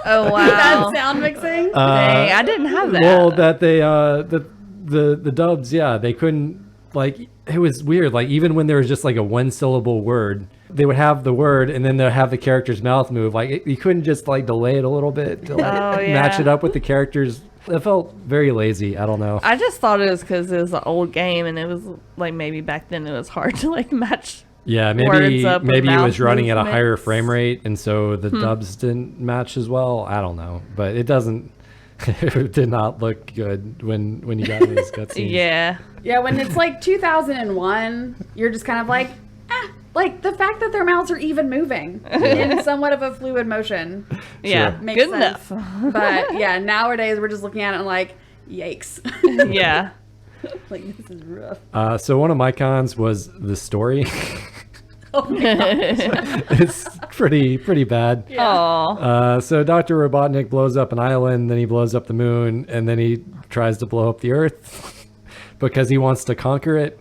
[SPEAKER 1] Oh wow!
[SPEAKER 3] That sound mixing.
[SPEAKER 1] Dang, I didn't have that.
[SPEAKER 2] Well, that they the dubs, yeah, they couldn't, like, it was weird. Like, even when there was just like a 1-syllable word, they would have the word and then they'd have the character's mouth move. Like, you couldn't just like delay it a little bit to like
[SPEAKER 1] Oh, yeah.
[SPEAKER 2] match it up with the characters. It felt very lazy. I don't know.
[SPEAKER 1] I just thought it was because it was an old game, and it was like maybe back then it was hard to like match.
[SPEAKER 2] Yeah,
[SPEAKER 1] Words
[SPEAKER 2] maybe
[SPEAKER 1] up with
[SPEAKER 2] maybe it was
[SPEAKER 1] mouth
[SPEAKER 2] running at a higher
[SPEAKER 1] movements.
[SPEAKER 2] frame rate, and so the dubs didn't match as well. I don't know, but it doesn't. It did not look good when you got in these cutscenes.
[SPEAKER 1] Yeah.
[SPEAKER 3] Yeah, when it's like 2001, you're just kind of like, like the fact that their mouths are even moving in somewhat of a fluid motion.
[SPEAKER 1] Yeah.
[SPEAKER 3] Makes
[SPEAKER 1] Good
[SPEAKER 3] sense.
[SPEAKER 1] enough.
[SPEAKER 3] But yeah, nowadays we're just looking at it and like, yikes.
[SPEAKER 1] Yeah.
[SPEAKER 3] Like, this is rough.
[SPEAKER 2] So one of my cons was the story. It's pretty bad.
[SPEAKER 1] Aw.
[SPEAKER 2] So Dr. Robotnik blows up an island, then he blows up the moon, and then he tries to blow up the Earth because he wants to conquer it.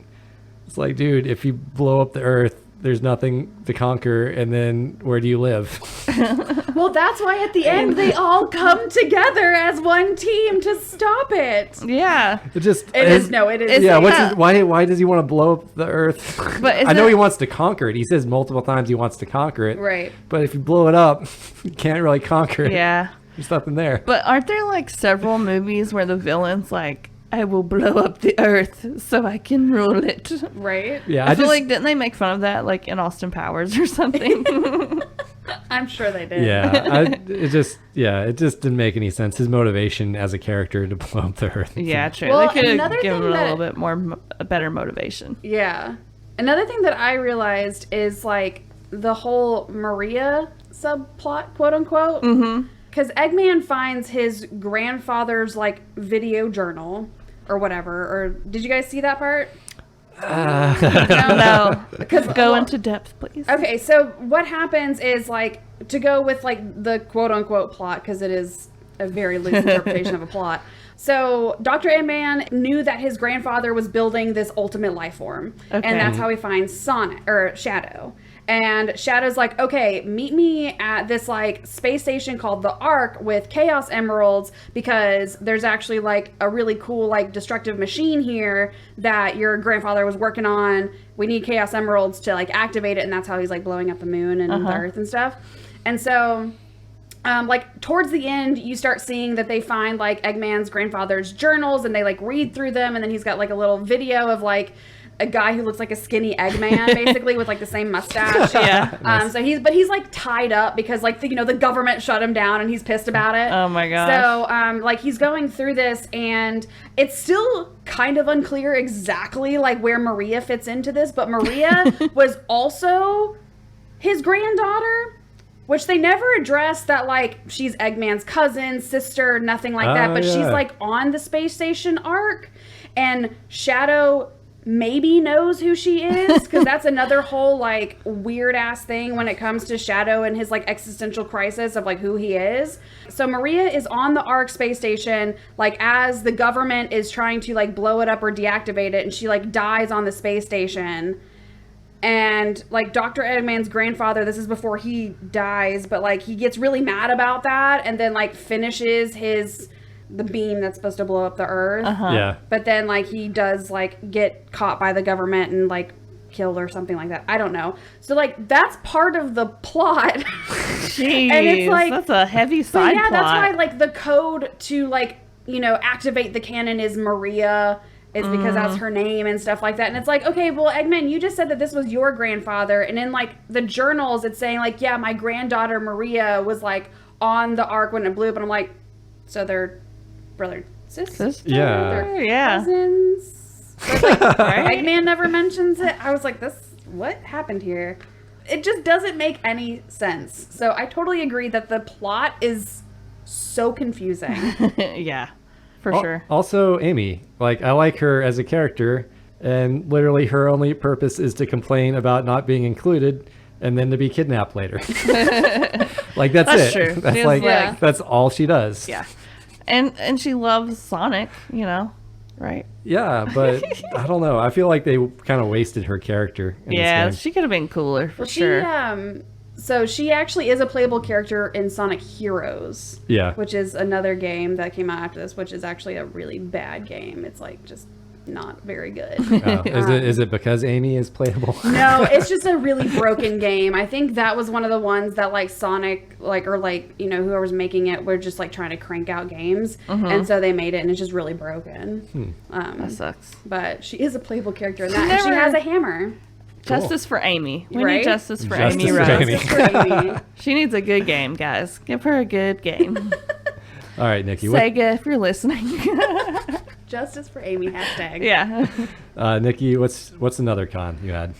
[SPEAKER 2] It's like, dude, if you blow up the Earth, there's nothing to conquer, and then where do you live?
[SPEAKER 3] Well, that's why at the end they all come together as one team to stop it.
[SPEAKER 1] Yeah.
[SPEAKER 2] It just
[SPEAKER 3] It is
[SPEAKER 2] Yeah,
[SPEAKER 1] Yeah.
[SPEAKER 2] why does he want to blow up the Earth?
[SPEAKER 1] But is
[SPEAKER 2] I know
[SPEAKER 1] it-
[SPEAKER 2] he wants to conquer it. He says multiple times he wants to conquer it.
[SPEAKER 3] Right.
[SPEAKER 2] But if you blow it up, you can't really conquer it.
[SPEAKER 1] Yeah.
[SPEAKER 2] There's nothing there.
[SPEAKER 1] But aren't there like several movies where the villain's like, I will blow up the Earth so I can rule it?
[SPEAKER 3] Right?
[SPEAKER 2] Yeah,
[SPEAKER 1] I feel like, didn't they make fun of that like in Austin Powers or something?
[SPEAKER 3] I'm sure they did.
[SPEAKER 2] it just didn't make any sense. His motivation as a character to blow up the Earth.
[SPEAKER 1] Yeah, true.
[SPEAKER 3] Well,
[SPEAKER 1] they could
[SPEAKER 3] another
[SPEAKER 1] have given
[SPEAKER 3] thing
[SPEAKER 1] him a
[SPEAKER 3] that-
[SPEAKER 1] little bit more, a better motivation.
[SPEAKER 3] Yeah. Another thing that I realized is like the whole Maria subplot, quote unquote.
[SPEAKER 1] Mm-hmm.
[SPEAKER 3] Because Eggman finds his grandfather's like video journal or whatever. Or did you guys see that part?
[SPEAKER 1] No, because go into depth, please.
[SPEAKER 3] Okay, so what happens is like to go with like the quote unquote plot, because it is a very loose interpretation of a plot. So Dr. Eggman knew that his grandfather was building this ultimate life form,
[SPEAKER 1] Okay.
[SPEAKER 3] and that's how he finds Sonic or Shadow. And Shadow's like, okay, meet me at this like space station called the Ark with Chaos Emeralds, because there's actually like a really cool like destructive machine here that your grandfather was working on. We need Chaos Emeralds to like activate it, and that's how he's like blowing up the moon and the Earth and stuff. And so like towards the end, you start seeing that they find like Eggman's grandfather's journals, and they like read through them, and then he's got like a little video of like a guy who looks like a skinny Eggman, basically, with like the same mustache.
[SPEAKER 1] Yeah.
[SPEAKER 3] So he's like tied up because like the government shut him down and he's pissed about it.
[SPEAKER 1] Oh my gosh.
[SPEAKER 3] So like he's going through this and it's still kind of unclear exactly like where Maria fits into this, but Maria was also his granddaughter. Which they never addressed that, like, she's Eggman's cousin, sister, nothing like that. But she's, like, on the space station arc. And Shadow maybe knows who she is. Because that's another whole, like, weird-ass thing when it comes to Shadow and his, like, existential crisis of, like, who he is. So Maria is on the arc space station, like, as the government is trying to, like, blow it up or deactivate it. And she, like, dies on the space station. And, like, Dr. Eggman's grandfather, this is before he dies, but, like, he gets really mad about that and then, like, finishes the beam that's supposed to blow up the Earth.
[SPEAKER 2] Yeah.
[SPEAKER 3] But then, like, he does, like, get caught by the government and, like, killed or something like that. I don't know. So, like, that's part of the plot.
[SPEAKER 1] Jeez,
[SPEAKER 3] and it's, like...
[SPEAKER 1] that's a heavy side plot.
[SPEAKER 3] That's why, like, the code to, like, you know, activate the cannon is Maria... is because that's her name and stuff like that. And it's like, okay, well, Eggman, you just said that this was your grandfather. And in, like, the journals, it's saying, like, yeah, my granddaughter Maria was, like, on the ark when it blew up. And I'm like, so they're brother, sister?
[SPEAKER 2] Yeah.
[SPEAKER 3] They're
[SPEAKER 1] Yeah.
[SPEAKER 3] cousins? But, like,
[SPEAKER 1] Right?
[SPEAKER 3] Eggman never mentions it. I was like, what happened here? It just doesn't make any sense. So I totally agree that the plot is so confusing.
[SPEAKER 1] Yeah. For sure.
[SPEAKER 2] Also, Amy, like, I like her as a character, and literally her only purpose is to complain about not being included and then to be kidnapped later. Like, that's it.
[SPEAKER 1] True.
[SPEAKER 2] That's
[SPEAKER 1] She's
[SPEAKER 2] like,
[SPEAKER 1] like-
[SPEAKER 2] that's all she does.
[SPEAKER 1] Yeah. And she loves Sonic, you know, right?
[SPEAKER 2] Yeah, but I don't know. I feel like they kind of wasted her character in
[SPEAKER 1] Yeah,
[SPEAKER 2] this game.
[SPEAKER 1] she could have been cooler for
[SPEAKER 3] Well,
[SPEAKER 1] sure.
[SPEAKER 3] So she actually is a playable character in Sonic Heroes.
[SPEAKER 2] Yeah.
[SPEAKER 3] Which is another game that came out after this, which is actually a really bad game. It's like just not very good.
[SPEAKER 2] Oh, is it because Amy is playable?
[SPEAKER 3] No, it's just a really broken game. I think that was one of the ones that like Sonic, like, or like, you know, whoever's making it were just like trying to crank out games. And so they made it and it's just really broken.
[SPEAKER 1] That sucks.
[SPEAKER 3] But she is a playable character in that. And she
[SPEAKER 1] never-
[SPEAKER 3] has a hammer.
[SPEAKER 1] Justice for Amy. We
[SPEAKER 3] Right?
[SPEAKER 1] need justice for
[SPEAKER 2] Justice
[SPEAKER 1] Amy
[SPEAKER 2] for
[SPEAKER 1] Rose.
[SPEAKER 2] Amy.
[SPEAKER 3] Just for Amy.
[SPEAKER 1] She needs a good game, guys. Give her a good game.
[SPEAKER 2] All right, Nikki.
[SPEAKER 1] Sega, if you're listening.
[SPEAKER 3] Justice for Amy, hashtag.
[SPEAKER 1] Yeah.
[SPEAKER 2] Nikki, what's another con you had?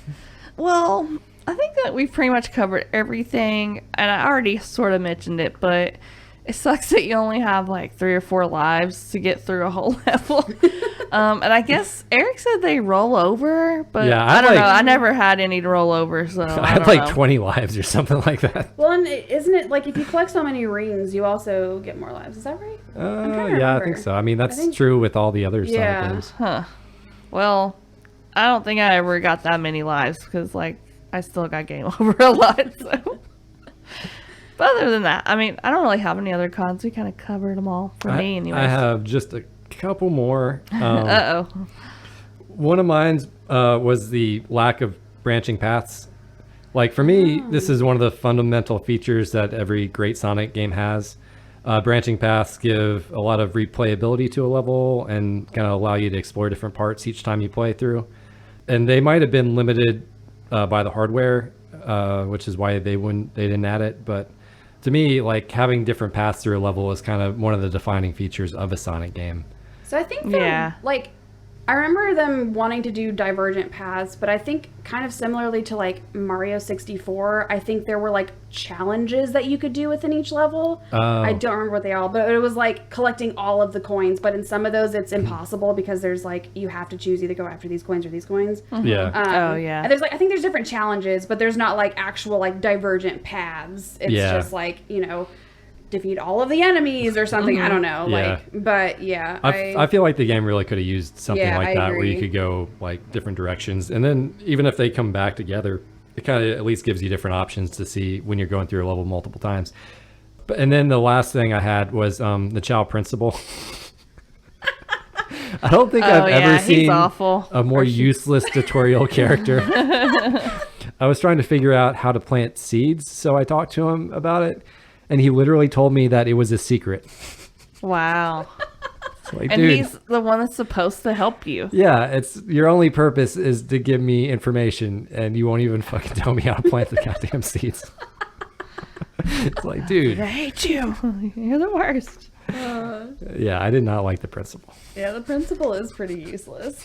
[SPEAKER 1] Well, I think that we've pretty much covered everything, and I already sort of mentioned it, but it sucks that you only have like 3 or 4 lives to get through a whole level. And I guess Eric said they roll over, but
[SPEAKER 2] Yeah,
[SPEAKER 1] I don't
[SPEAKER 2] like-
[SPEAKER 1] know. I never had any to roll over, so
[SPEAKER 2] I
[SPEAKER 1] I
[SPEAKER 2] had
[SPEAKER 1] don't
[SPEAKER 2] like
[SPEAKER 1] know.
[SPEAKER 2] 20 lives or something like that.
[SPEAKER 3] Well, and isn't it like if you collect so many rings, you also get more lives? Is that right? I'm trying to
[SPEAKER 2] Yeah, I
[SPEAKER 3] remember.
[SPEAKER 2] think so. I mean, that's
[SPEAKER 3] I think-
[SPEAKER 2] true with all the other
[SPEAKER 3] Yeah.
[SPEAKER 2] Sonic games.
[SPEAKER 1] Huh. Well, I don't think I ever got that many lives because, like, I still got game over a lot. So. But other than that, I mean, I don't really have any other cons. We kind of covered them all for me, anyways.
[SPEAKER 2] I have just a couple more.
[SPEAKER 1] Uh-oh.
[SPEAKER 2] One of mine was the lack of branching paths. Like, for me, this is one of the fundamental features that every great Sonic game has. Branching paths give a lot of replayability to a level and kind of allow you to explore different parts each time you play through. And they might have been limited by the hardware, which is why they didn't add it. But to me, like, having different paths through a level is kind of one of the defining features of a Sonic game.
[SPEAKER 3] So I think they're, like, I remember them wanting to do divergent paths, but I think kind of similarly to like Mario 64, I think there were like challenges that you could do within each level. I don't remember what they all, but it was like collecting all of the coins, but in some of those it's impossible because there's like, you have to choose either go after these coins or these coins.
[SPEAKER 2] Yeah.
[SPEAKER 1] Oh, yeah.
[SPEAKER 3] And there's like, I think there's different challenges, but there's not like actual like divergent paths. It's just like, you know, defeat all of the enemies or something. I don't know.
[SPEAKER 2] Yeah.
[SPEAKER 3] Like, but yeah.
[SPEAKER 2] I feel like the game really could have used something
[SPEAKER 3] Yeah,
[SPEAKER 2] like
[SPEAKER 3] I
[SPEAKER 2] that where you
[SPEAKER 3] agree.
[SPEAKER 2] could go like different directions. And then even if they come back together, it kind of at least gives you different options to see when you're going through a level multiple times. And then the last thing I had was the Chow Principal. I don't think I've ever
[SPEAKER 1] he's
[SPEAKER 2] seen
[SPEAKER 1] awful.
[SPEAKER 2] a more useless tutorial character. I was trying to figure out how to plant seeds, so I talked to him about it. And he literally told me that it was a secret.
[SPEAKER 1] Wow.
[SPEAKER 2] Like,
[SPEAKER 1] And
[SPEAKER 2] dude,
[SPEAKER 1] he's the one that's supposed to help you.
[SPEAKER 2] yeah, it's your only purpose is to give me information, and you won't even fucking tell me how to plant the goddamn seeds. It's like, dude.
[SPEAKER 1] I hate you. You're the worst.
[SPEAKER 2] Yeah, I did not like the principal.
[SPEAKER 3] Yeah, the principal is pretty useless.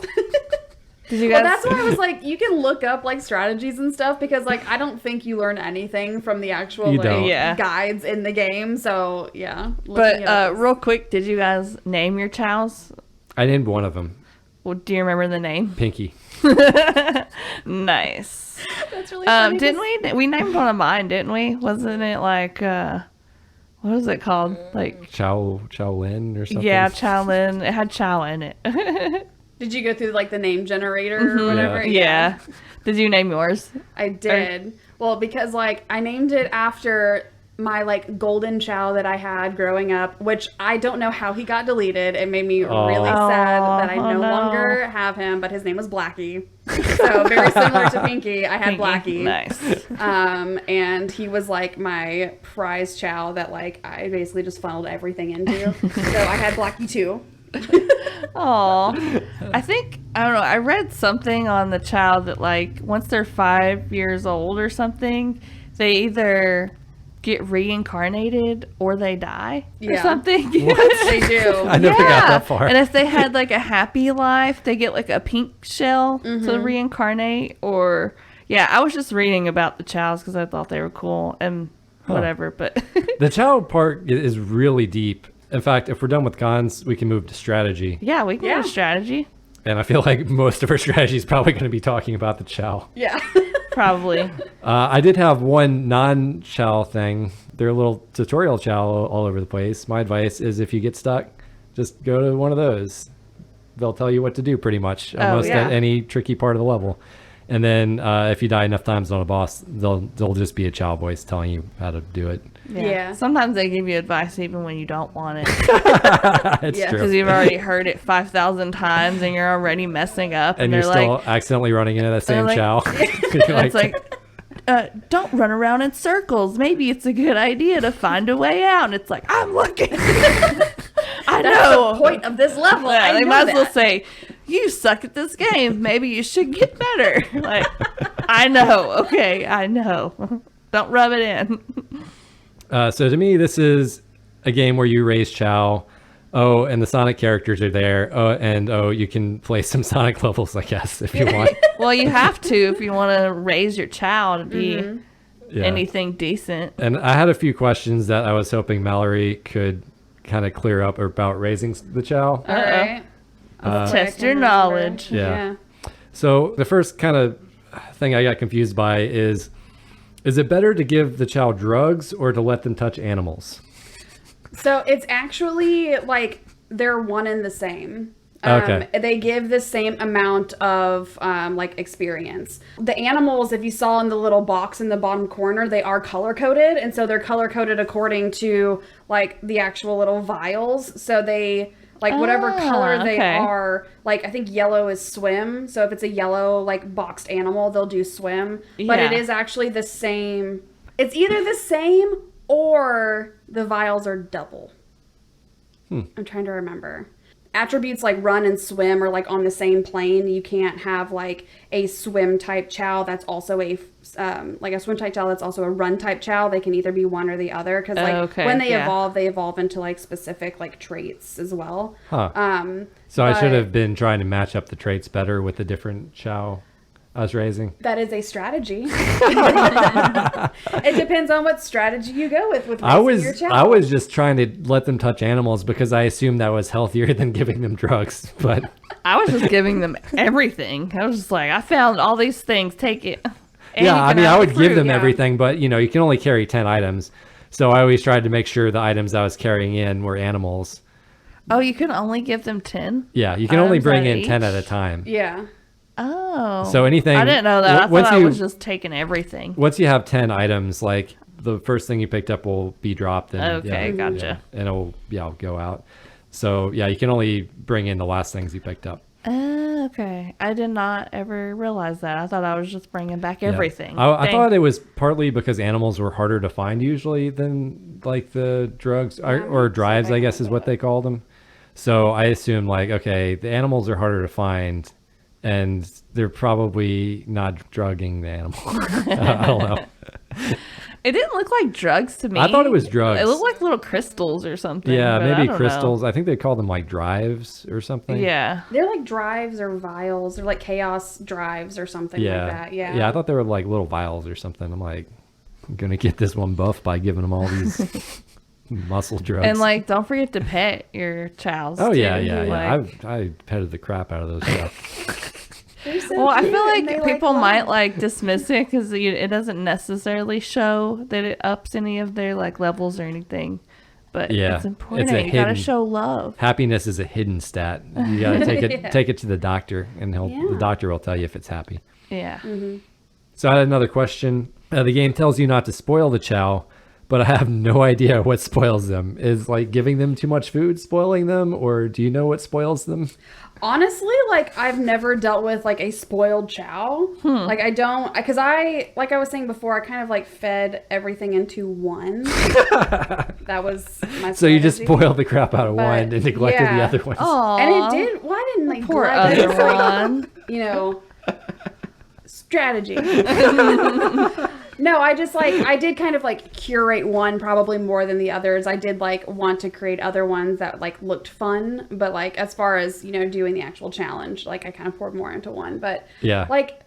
[SPEAKER 1] Did you
[SPEAKER 3] Well,
[SPEAKER 1] guys?
[SPEAKER 3] that's why I was like, you can look up like strategies and stuff because like I don't think you learn anything from the actual
[SPEAKER 2] You
[SPEAKER 3] like
[SPEAKER 2] don't.
[SPEAKER 1] Yeah.
[SPEAKER 3] guides in the game. So yeah. looking
[SPEAKER 1] But
[SPEAKER 3] it up is-
[SPEAKER 1] real quick, did you guys name your chows?
[SPEAKER 2] I named one of them
[SPEAKER 1] Well, do you remember the name?
[SPEAKER 2] Pinky.
[SPEAKER 1] Nice.
[SPEAKER 3] that's really funny.
[SPEAKER 1] Didn't we? We named one of mine, didn't we? Wasn't it like what was it called? Like
[SPEAKER 2] Chow Lin or something.
[SPEAKER 1] yeah, Chow Lin. It had Chow in it.
[SPEAKER 3] Did you go through like the name generator or whatever?
[SPEAKER 1] Yeah. Did you name yours?
[SPEAKER 3] I did. Well, because like I named it after my like golden chow that I had growing up, which I don't know how he got deleted. It made me really sad that I no longer have him, but his name was Blackie. So very similar to Pinky. I had Blackie.
[SPEAKER 1] Nice.
[SPEAKER 3] And he was like my prize chow that like I basically just funneled everything into. So I had Blackie too.
[SPEAKER 1] Aw. I think, I don't know, I read something on the child that like once they're 5 years old or something, they either get reincarnated or they die or
[SPEAKER 3] Yeah.
[SPEAKER 1] something.
[SPEAKER 3] They do.
[SPEAKER 2] I never got that far.
[SPEAKER 1] And if they had like a happy life, they get like a pink shell to reincarnate or yeah, I was just reading about the chows because I thought they were cool and whatever, but
[SPEAKER 2] The Chow part is really deep. In fact, if we're done with cons, we can move to strategy.
[SPEAKER 1] yeah, we can have a strategy.
[SPEAKER 2] And I feel like most of our strategy is probably going to be talking about the Chow.
[SPEAKER 3] Yeah.
[SPEAKER 1] Probably.
[SPEAKER 2] I did have one non-Chow thing. They're a little tutorial Chow all over the place. My advice is if you get stuck, just go to one of those. They'll tell you what to do pretty much, almost
[SPEAKER 1] yeah.
[SPEAKER 2] at any tricky part of the level. And then if you die enough times on a boss, they'll just be a Chow voice telling you how to do it.
[SPEAKER 3] Yeah.
[SPEAKER 1] Sometimes they give you advice even when you don't want it.
[SPEAKER 2] It's
[SPEAKER 3] Yeah.
[SPEAKER 2] true.
[SPEAKER 1] Because you've already heard it 5,000 times and you're already messing up.
[SPEAKER 2] And
[SPEAKER 1] they're
[SPEAKER 2] you're still
[SPEAKER 1] like,
[SPEAKER 2] accidentally running into that same
[SPEAKER 1] like-
[SPEAKER 2] Chow. You're
[SPEAKER 1] it's like, don't run around in circles. Maybe it's a good idea to find a way out. And it's like, I'm looking. I know.
[SPEAKER 3] The point of this level.
[SPEAKER 1] Yeah,
[SPEAKER 3] I
[SPEAKER 1] they
[SPEAKER 3] know
[SPEAKER 1] might as well
[SPEAKER 3] that.
[SPEAKER 1] say, you suck at this game. Maybe you should get better. Like, I know. Okay, I know. Don't rub it in.
[SPEAKER 2] So to me, this is a game where you raise Chow. Oh, and the Sonic characters are there. Oh, and you can play some Sonic levels, I guess, if you want.
[SPEAKER 1] Well, you have to if you want to raise your child to be
[SPEAKER 2] Yeah.
[SPEAKER 1] anything decent.
[SPEAKER 2] And I had a few questions that I was hoping Mallory could kind of clear up about raising the Chow.
[SPEAKER 3] All right.
[SPEAKER 1] Test your knowledge.
[SPEAKER 2] Yeah. So the first kind of thing I got confused by is it better to give the Chow drugs or to let them touch animals?
[SPEAKER 3] So it's actually like they're one and the same.
[SPEAKER 2] Okay.
[SPEAKER 3] They give the same amount of like experience. The animals, if you saw in the little box in the bottom corner, they are color coded, and so they're color coded according to like the actual little vials. So they like whatever color they
[SPEAKER 1] okay.
[SPEAKER 3] are. Like I think yellow is swim. So if it's a yellow like boxed animal, they'll do swim. But it
[SPEAKER 1] Yeah.
[SPEAKER 3] is actually the same. It's either the same or the vials are double. I'm trying to remember. Attributes like run and swim are like on the same plane. You can't have like a swim type Chow that's also a like a swim type Chow that's also a run type Chow. They can either be one or the other because like
[SPEAKER 1] Okay,
[SPEAKER 3] when they
[SPEAKER 1] yeah.
[SPEAKER 3] evolve into like specific like traits as well.
[SPEAKER 2] Huh. So I should have been trying to match up the traits better with the different Chow I was raising.
[SPEAKER 3] That is a strategy. It depends on what strategy you go with raising your Chow.
[SPEAKER 2] I was just trying to let them touch animals because I assumed that was healthier than giving them drugs. But
[SPEAKER 1] I was just giving them everything. I was just like, I found all these things. Take it. And you
[SPEAKER 2] yeah, I
[SPEAKER 1] can
[SPEAKER 2] mean,
[SPEAKER 1] have
[SPEAKER 2] I
[SPEAKER 1] the
[SPEAKER 2] would give
[SPEAKER 1] fruit.
[SPEAKER 2] them everything, but you know, you can only carry 10 items. So I always tried to make sure the items I was carrying in were animals.
[SPEAKER 1] Oh, you can only give them 10?
[SPEAKER 2] Yeah, you can only
[SPEAKER 1] Items
[SPEAKER 2] bring
[SPEAKER 1] at
[SPEAKER 2] in 10 at a
[SPEAKER 1] each?
[SPEAKER 2] time.
[SPEAKER 3] Yeah.
[SPEAKER 1] Oh.
[SPEAKER 2] So anything.
[SPEAKER 1] I didn't know that. I
[SPEAKER 2] once
[SPEAKER 1] thought I
[SPEAKER 2] you-
[SPEAKER 1] was just taking everything.
[SPEAKER 2] Once you have 10 items, like the first thing you picked up will be dropped. And,
[SPEAKER 1] Okay,
[SPEAKER 2] yeah,
[SPEAKER 1] gotcha.
[SPEAKER 2] yeah, and it'll go out. So yeah, you can only bring in the last things you picked up.
[SPEAKER 1] Okay. I did not ever realize that. I thought I was just bringing back
[SPEAKER 2] Yeah.
[SPEAKER 1] everything.
[SPEAKER 2] I
[SPEAKER 1] Dang.
[SPEAKER 2] thought it was partly because animals were harder to find usually than like the drugs or drives, I guess is what they called them. So I assume like, okay, the animals are harder to find and they're probably not drugging the animal. I don't know.
[SPEAKER 1] It didn't look like drugs to me.
[SPEAKER 2] I thought it was drugs.
[SPEAKER 1] It looked like little crystals or something.
[SPEAKER 2] Yeah,
[SPEAKER 1] but I
[SPEAKER 2] maybe
[SPEAKER 1] don't
[SPEAKER 2] crystals.
[SPEAKER 1] know.
[SPEAKER 2] I think they call them like drives or something.
[SPEAKER 1] Yeah.
[SPEAKER 3] They're like drives or vials. They're like chaos drives or something like that. Yeah.
[SPEAKER 2] Yeah, I thought they were like little vials or something. I'm like, I'm going to get this one buff by giving them all these muscle drugs.
[SPEAKER 1] And like, don't forget to pet your chows.
[SPEAKER 2] oh,
[SPEAKER 1] too.
[SPEAKER 2] yeah.
[SPEAKER 1] Like,
[SPEAKER 2] I petted the crap out of those chows.
[SPEAKER 3] They're so
[SPEAKER 1] well, I
[SPEAKER 3] cute,
[SPEAKER 1] feel
[SPEAKER 3] and
[SPEAKER 1] like
[SPEAKER 3] they,
[SPEAKER 1] people
[SPEAKER 3] love-
[SPEAKER 1] might like dismiss it because it doesn't necessarily show that it ups any of their like levels or anything. But
[SPEAKER 2] Yeah,
[SPEAKER 1] it's important.
[SPEAKER 2] it's a
[SPEAKER 1] You gotta
[SPEAKER 2] hidden-
[SPEAKER 1] show love.
[SPEAKER 2] Happiness is a hidden stat. You got to take it to the doctor, and the doctor will tell you if it's happy.
[SPEAKER 1] Yeah.
[SPEAKER 3] Mm-hmm.
[SPEAKER 2] So I had another question. The game tells you not to spoil the chow, but I have no idea what spoils them. Is like giving them too much food spoiling them, or do you know what spoils them?
[SPEAKER 3] Honestly, like I've never dealt with like a spoiled chow. Like I don't, because like I was saying before, I kind of like fed everything into one. That was my.
[SPEAKER 2] So you just
[SPEAKER 3] strategy.
[SPEAKER 2] spoiled the crap out of
[SPEAKER 3] But,
[SPEAKER 2] one and neglected the
[SPEAKER 3] yeah.
[SPEAKER 2] other ones.
[SPEAKER 1] Aw.
[SPEAKER 3] And it did. Well, I didn't like
[SPEAKER 1] Poor
[SPEAKER 3] neglect it.
[SPEAKER 1] other
[SPEAKER 3] It's like,
[SPEAKER 1] one.
[SPEAKER 3] you know, strategy. No, I did kind of like curate one probably more than the others. I did like want to create other ones that like looked fun, but like as far as, you know, doing the actual challenge, like I kind of poured more into one. But
[SPEAKER 2] Yeah.
[SPEAKER 3] like,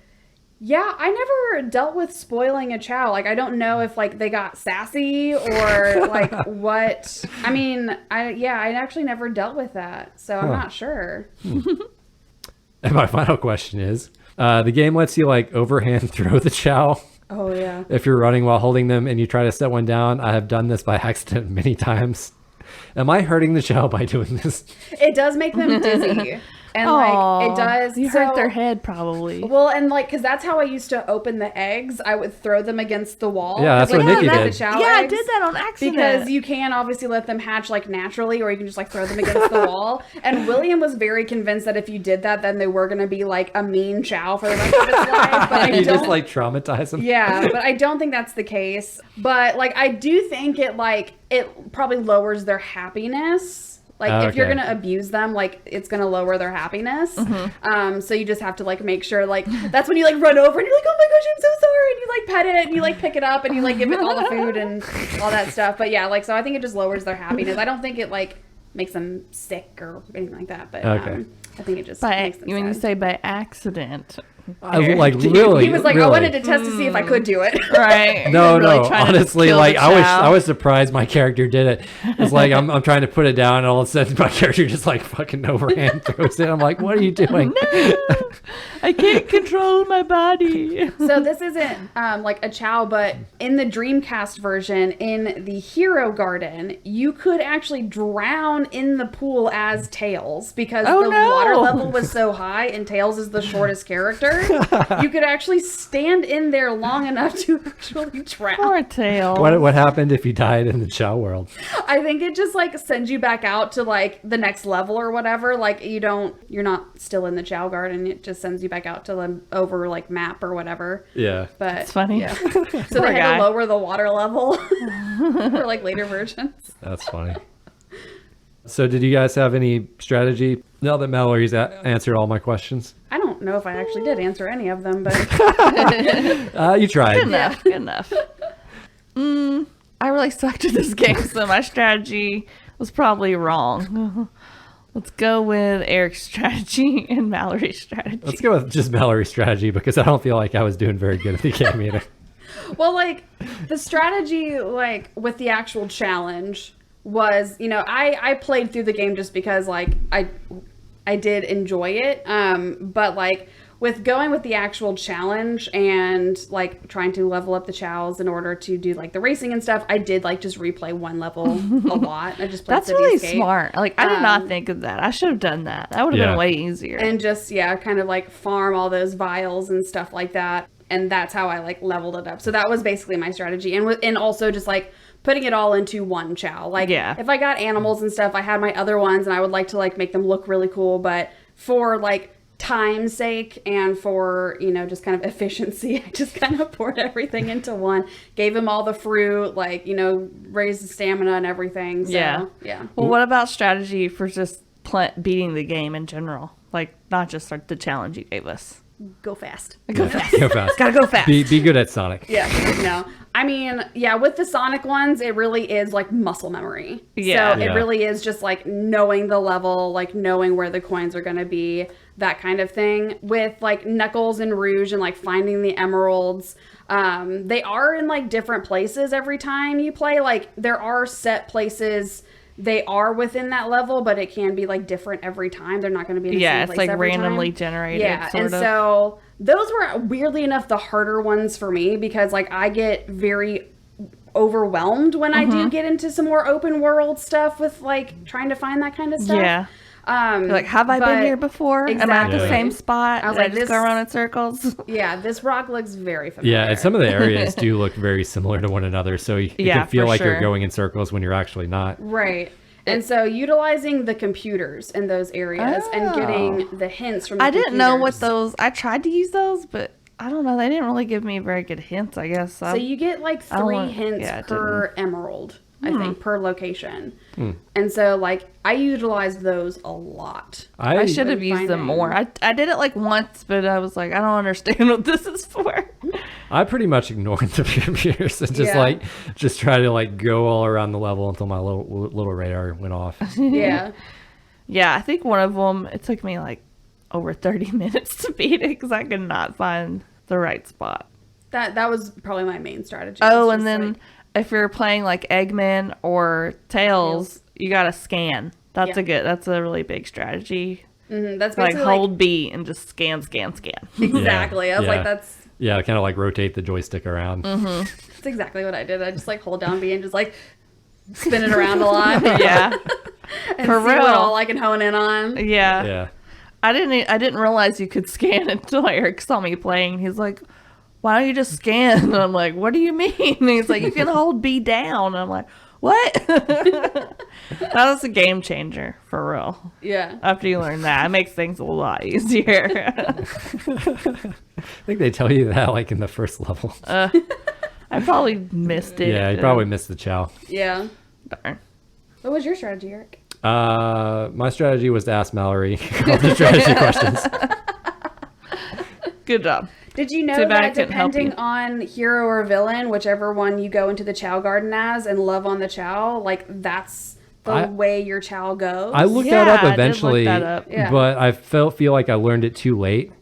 [SPEAKER 3] yeah, I never dealt with spoiling a chow. Like I don't know if like they got sassy or like what. I mean, I actually never dealt with that, so I'm not sure.
[SPEAKER 2] And my final question is, the game lets you like overhand throw the chow
[SPEAKER 3] Oh yeah.
[SPEAKER 2] if you're running while holding them and you try to set one down. I have done this by accident many times. Am I hurting the chow by doing this?
[SPEAKER 3] It does make them dizzy. And
[SPEAKER 1] Aw,
[SPEAKER 3] like it does.
[SPEAKER 1] You hurt their head probably.
[SPEAKER 3] Well, and like, because that's how I used to open the eggs. I would throw them against the wall.
[SPEAKER 2] Yeah, that's
[SPEAKER 3] 'Cause,
[SPEAKER 2] what
[SPEAKER 3] like,
[SPEAKER 2] Nicky
[SPEAKER 3] you have
[SPEAKER 2] did.
[SPEAKER 3] the chow
[SPEAKER 1] Yeah, I
[SPEAKER 3] eggs,
[SPEAKER 1] did that on accident.
[SPEAKER 3] because you can obviously let them hatch like naturally, or you can just like throw them against the wall. And William was very convinced that if you did that, then they were going to be like a mean chow for the rest of its life. But I
[SPEAKER 2] You
[SPEAKER 3] don't.
[SPEAKER 2] just like traumatize them?
[SPEAKER 3] Yeah, but I don't think that's the case. But like, I do think it probably lowers their happiness. Like if you're
[SPEAKER 2] Okay.
[SPEAKER 3] gonna abuse them, like it's gonna lower their happiness.
[SPEAKER 1] Mm-hmm.
[SPEAKER 3] So you just have to like make sure, like that's when you like run over and you're like, oh my gosh, I'm so sorry, and you like pet it and you like pick it up and you like give it all the food and all that stuff. But yeah, like so I think it just lowers their happiness. I don't think it like makes them sick or anything like that. But
[SPEAKER 2] Okay.
[SPEAKER 3] I think it just
[SPEAKER 1] By,
[SPEAKER 3] makes them
[SPEAKER 1] when you
[SPEAKER 3] sad.
[SPEAKER 1] say by accident.
[SPEAKER 2] I like literally.
[SPEAKER 3] He was like, I
[SPEAKER 2] really.
[SPEAKER 3] wanted to test to see if I could do it.
[SPEAKER 1] Right.
[SPEAKER 2] No,
[SPEAKER 1] You're really
[SPEAKER 2] no.
[SPEAKER 1] trying to
[SPEAKER 2] Honestly,
[SPEAKER 1] kill
[SPEAKER 2] like
[SPEAKER 1] the
[SPEAKER 2] I
[SPEAKER 1] chow.
[SPEAKER 2] was surprised my character did it. It's like I'm trying to put it down, and all of a sudden my character just like fucking overhand throws it. I'm like, what are you doing?
[SPEAKER 1] I can't control my body.
[SPEAKER 3] So this isn't like a chow, but in the Dreamcast version, in the Hero Garden, you could actually drown in the pool as Tails because
[SPEAKER 1] Oh,
[SPEAKER 3] the
[SPEAKER 1] no.
[SPEAKER 3] water level was so high, and Tails is the shortest character. You could actually stand in there long enough to actually drown.
[SPEAKER 1] Poor tail.
[SPEAKER 2] What happened if you died in the chow world?
[SPEAKER 3] I think it just like sends you back out to like the next level or whatever. Like you're not still in the Chow Garden. It just sends you back out to the over like map or whatever.
[SPEAKER 2] Yeah.
[SPEAKER 3] But
[SPEAKER 1] It's funny.
[SPEAKER 3] Yeah. So
[SPEAKER 1] Poor
[SPEAKER 3] they had
[SPEAKER 1] guy.
[SPEAKER 3] to lower the water level for like later versions.
[SPEAKER 2] That's funny. So did you guys have any strategy now that Mallory's answered all my questions?
[SPEAKER 3] I don't know if I actually did answer any of them, but
[SPEAKER 2] You tried.
[SPEAKER 1] Good enough. Good enough. I really sucked at this game, so my strategy was probably wrong. Let's go with Eric's strategy and Mallory's strategy.
[SPEAKER 2] Let's go with just Mallory's strategy because I don't feel like I was doing very good at the game either.
[SPEAKER 3] well, like the strategy, like with the actual challenge was, you know, I played through the game just because like I did enjoy it. But like with going with the actual challenge and like trying to level up the chows in order to do like the racing and stuff, I did like just replay one level a lot. I just played
[SPEAKER 1] That's
[SPEAKER 3] City
[SPEAKER 1] really
[SPEAKER 3] Escape.
[SPEAKER 1] smart. Like, I did not think of that. I should have done that. That would have
[SPEAKER 2] Yeah.
[SPEAKER 1] been way easier.
[SPEAKER 3] And just kind of like farm all those vials and stuff like that. And that's how I like leveled it up. So that was basically my strategy. And also just like putting it all into one chow. Like
[SPEAKER 1] Yeah.
[SPEAKER 3] if I got animals and stuff, I had my other ones and I would like to like make them look really cool. But for like time's sake and for, you know, just kind of efficiency, I just kind of poured everything into one, gave him all the fruit, like, you know, raised the stamina and everything. So,
[SPEAKER 1] Yeah.
[SPEAKER 3] yeah.
[SPEAKER 1] Well, what about strategy for just beating the game in general? Like, not just like the challenge you gave us.
[SPEAKER 3] Go fast.
[SPEAKER 1] Go fast.
[SPEAKER 2] Go fast.
[SPEAKER 1] Gotta go fast.
[SPEAKER 2] Be good at Sonic.
[SPEAKER 3] Yeah, no. I mean, yeah, with the Sonic ones, it really is like muscle memory.
[SPEAKER 1] Yeah.
[SPEAKER 3] So it really is just like knowing the level, like knowing where the coins are going to be, that kind of thing. With like Knuckles and Rouge and like finding the emeralds, they are in like different places every time you play. Like there are set places. They are within that level, but it can be like different every time. They're not going to be in the same place
[SPEAKER 1] it's like
[SPEAKER 3] every
[SPEAKER 1] randomly
[SPEAKER 3] time.
[SPEAKER 1] generated.
[SPEAKER 3] Yeah,
[SPEAKER 1] sort
[SPEAKER 3] and
[SPEAKER 1] of.
[SPEAKER 3] so those were weirdly enough the harder ones for me because like I get very overwhelmed when I do get into some more open world stuff with like trying to find that kind of stuff.
[SPEAKER 1] Yeah. You're like, have I been here before? Am I at the
[SPEAKER 3] Exactly.
[SPEAKER 1] same spot?
[SPEAKER 3] I was
[SPEAKER 1] Did
[SPEAKER 3] like,
[SPEAKER 1] just go around in circles.
[SPEAKER 3] Yeah, this rock looks very familiar.
[SPEAKER 2] Yeah, and some of the areas do look very similar to one another, so you can feel
[SPEAKER 1] for
[SPEAKER 2] like
[SPEAKER 1] sure.
[SPEAKER 2] you're going in circles when you're actually not.
[SPEAKER 3] Right. And so utilizing the computers in those areas and getting the hints from the
[SPEAKER 1] I didn't know what
[SPEAKER 3] computers.
[SPEAKER 1] those. I tried to use those, but I don't know. They didn't really give me very good hints, I guess.
[SPEAKER 3] So you get like
[SPEAKER 1] I don't
[SPEAKER 3] 3
[SPEAKER 1] want-
[SPEAKER 3] hints
[SPEAKER 1] yeah, it
[SPEAKER 3] per emerald, I think, per location. And so like I utilized those a lot.
[SPEAKER 1] I should have
[SPEAKER 3] When
[SPEAKER 1] used them
[SPEAKER 3] finding-
[SPEAKER 1] more. I did it like once, but I was like, I don't understand what this is for.
[SPEAKER 2] I pretty much ignored the computers and just
[SPEAKER 3] Yeah.
[SPEAKER 2] just try to like go all around the level until my little radar went off.
[SPEAKER 3] Yeah.
[SPEAKER 1] Yeah, I think one of them, it took me like over 30 minutes to beat it because I could not find the right spot.
[SPEAKER 3] That was probably my main strategy.
[SPEAKER 1] Oh,
[SPEAKER 3] was
[SPEAKER 1] and
[SPEAKER 3] just,
[SPEAKER 1] then
[SPEAKER 3] like,
[SPEAKER 1] if you're playing like Eggman or Tails, you gotta scan. That's
[SPEAKER 3] Yeah.
[SPEAKER 1] that's a really big strategy.
[SPEAKER 3] that's
[SPEAKER 1] Like
[SPEAKER 3] basically
[SPEAKER 1] hold B and just scan.
[SPEAKER 3] exactly. I was
[SPEAKER 2] Yeah.
[SPEAKER 3] like, that's
[SPEAKER 2] kind of like rotate the joystick around.
[SPEAKER 3] That's exactly what I did. I just like hold down B and just like spin it around a lot.
[SPEAKER 1] Yeah,
[SPEAKER 3] and
[SPEAKER 1] for
[SPEAKER 3] see
[SPEAKER 1] real.
[SPEAKER 3] what all I can hone in on.
[SPEAKER 1] yeah.
[SPEAKER 2] Yeah.
[SPEAKER 1] I didn't realize you could scan until Eric saw me playing. He's like, "Why don't you just scan?" And I'm like, "What do you mean?" And he's like, "You can hold B down." And I'm like, "What?" That was a game changer for real.
[SPEAKER 3] Yeah.
[SPEAKER 1] After you learn that, it makes things a lot easier.
[SPEAKER 2] I think they tell you that like in the first level.
[SPEAKER 1] I probably missed it.
[SPEAKER 2] Yeah, you probably missed the chow.
[SPEAKER 3] Yeah.
[SPEAKER 1] Darn.
[SPEAKER 3] What was your strategy, Eric?
[SPEAKER 2] My strategy was to ask Mallory all the strategy questions.
[SPEAKER 1] Good job.
[SPEAKER 3] Did you know
[SPEAKER 1] Too bad I
[SPEAKER 3] that
[SPEAKER 1] couldn't help
[SPEAKER 3] depending
[SPEAKER 1] you.
[SPEAKER 3] on hero or villain, whichever one you go into the Chow Garden as and love on the Chow, like that's the way your Chow goes?
[SPEAKER 2] I looked
[SPEAKER 1] Yeah,
[SPEAKER 2] that up
[SPEAKER 1] I did look
[SPEAKER 2] eventually,
[SPEAKER 1] that up.
[SPEAKER 3] Yeah.
[SPEAKER 2] but I feel like I learned it too late.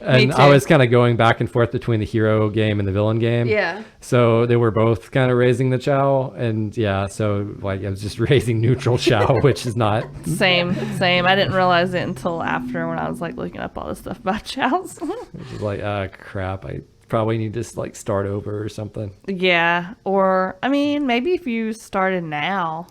[SPEAKER 2] And
[SPEAKER 1] too.
[SPEAKER 2] I was kind of going back and forth between the hero game and the villain game.
[SPEAKER 3] Yeah.
[SPEAKER 2] So they were both kind of raising the chow. And yeah, so like I was just raising neutral chow, which is not.
[SPEAKER 1] Same. I didn't realize it until after when I was like looking up all this stuff about chows.
[SPEAKER 2] Which is like, crap. I probably need to like start over or something.
[SPEAKER 1] Yeah, or I mean, maybe if you started now,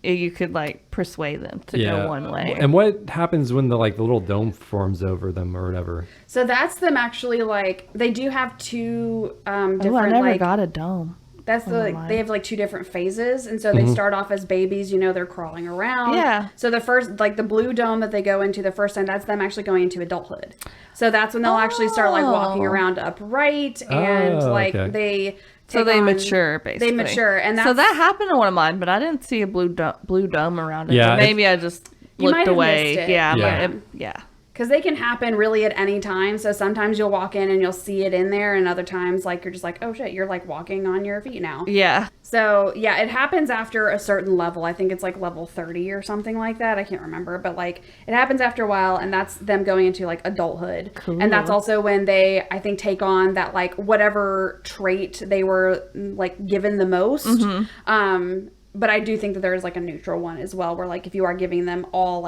[SPEAKER 1] you could like persuade them to go one way.
[SPEAKER 2] And what happens when the little dome forms over them or whatever?
[SPEAKER 3] So that's them actually like they do have two different
[SPEAKER 1] Oh, I never
[SPEAKER 3] like
[SPEAKER 1] got a dome.
[SPEAKER 3] that's the like, they have like two different phases, and so they start off as babies. You know, they're crawling around.
[SPEAKER 1] Yeah.
[SPEAKER 3] So the first like the blue dome that they go into the first time, that's them actually going into adulthood. So that's when they'll actually start like walking around upright and like
[SPEAKER 2] okay.
[SPEAKER 3] they.
[SPEAKER 1] So
[SPEAKER 3] take
[SPEAKER 1] they
[SPEAKER 3] on-
[SPEAKER 1] mature, basically.
[SPEAKER 3] They mature, and that's,
[SPEAKER 1] so that happened to one of mine, but I didn't see a blue dome around it.
[SPEAKER 2] Yeah,
[SPEAKER 1] But maybe I just
[SPEAKER 3] You might
[SPEAKER 1] looked
[SPEAKER 3] have
[SPEAKER 1] away.
[SPEAKER 3] missed it.
[SPEAKER 1] Yeah,
[SPEAKER 2] Yeah.
[SPEAKER 1] yeah.
[SPEAKER 3] because they can happen really at any time. So sometimes you'll walk in and you'll see it in there, and other times like you're just like, oh shit, you're like walking on your feet now.
[SPEAKER 1] Yeah.
[SPEAKER 3] So yeah, it happens after a certain level. I think it's like level 30 or something like that. I can't remember, but like it happens after a while, and that's them going into like adulthood.
[SPEAKER 1] Cool.
[SPEAKER 3] And that's also when they, I think, take on that like whatever trait they were like given the most. But I do think that there is like a neutral one as well, where like if you are giving them all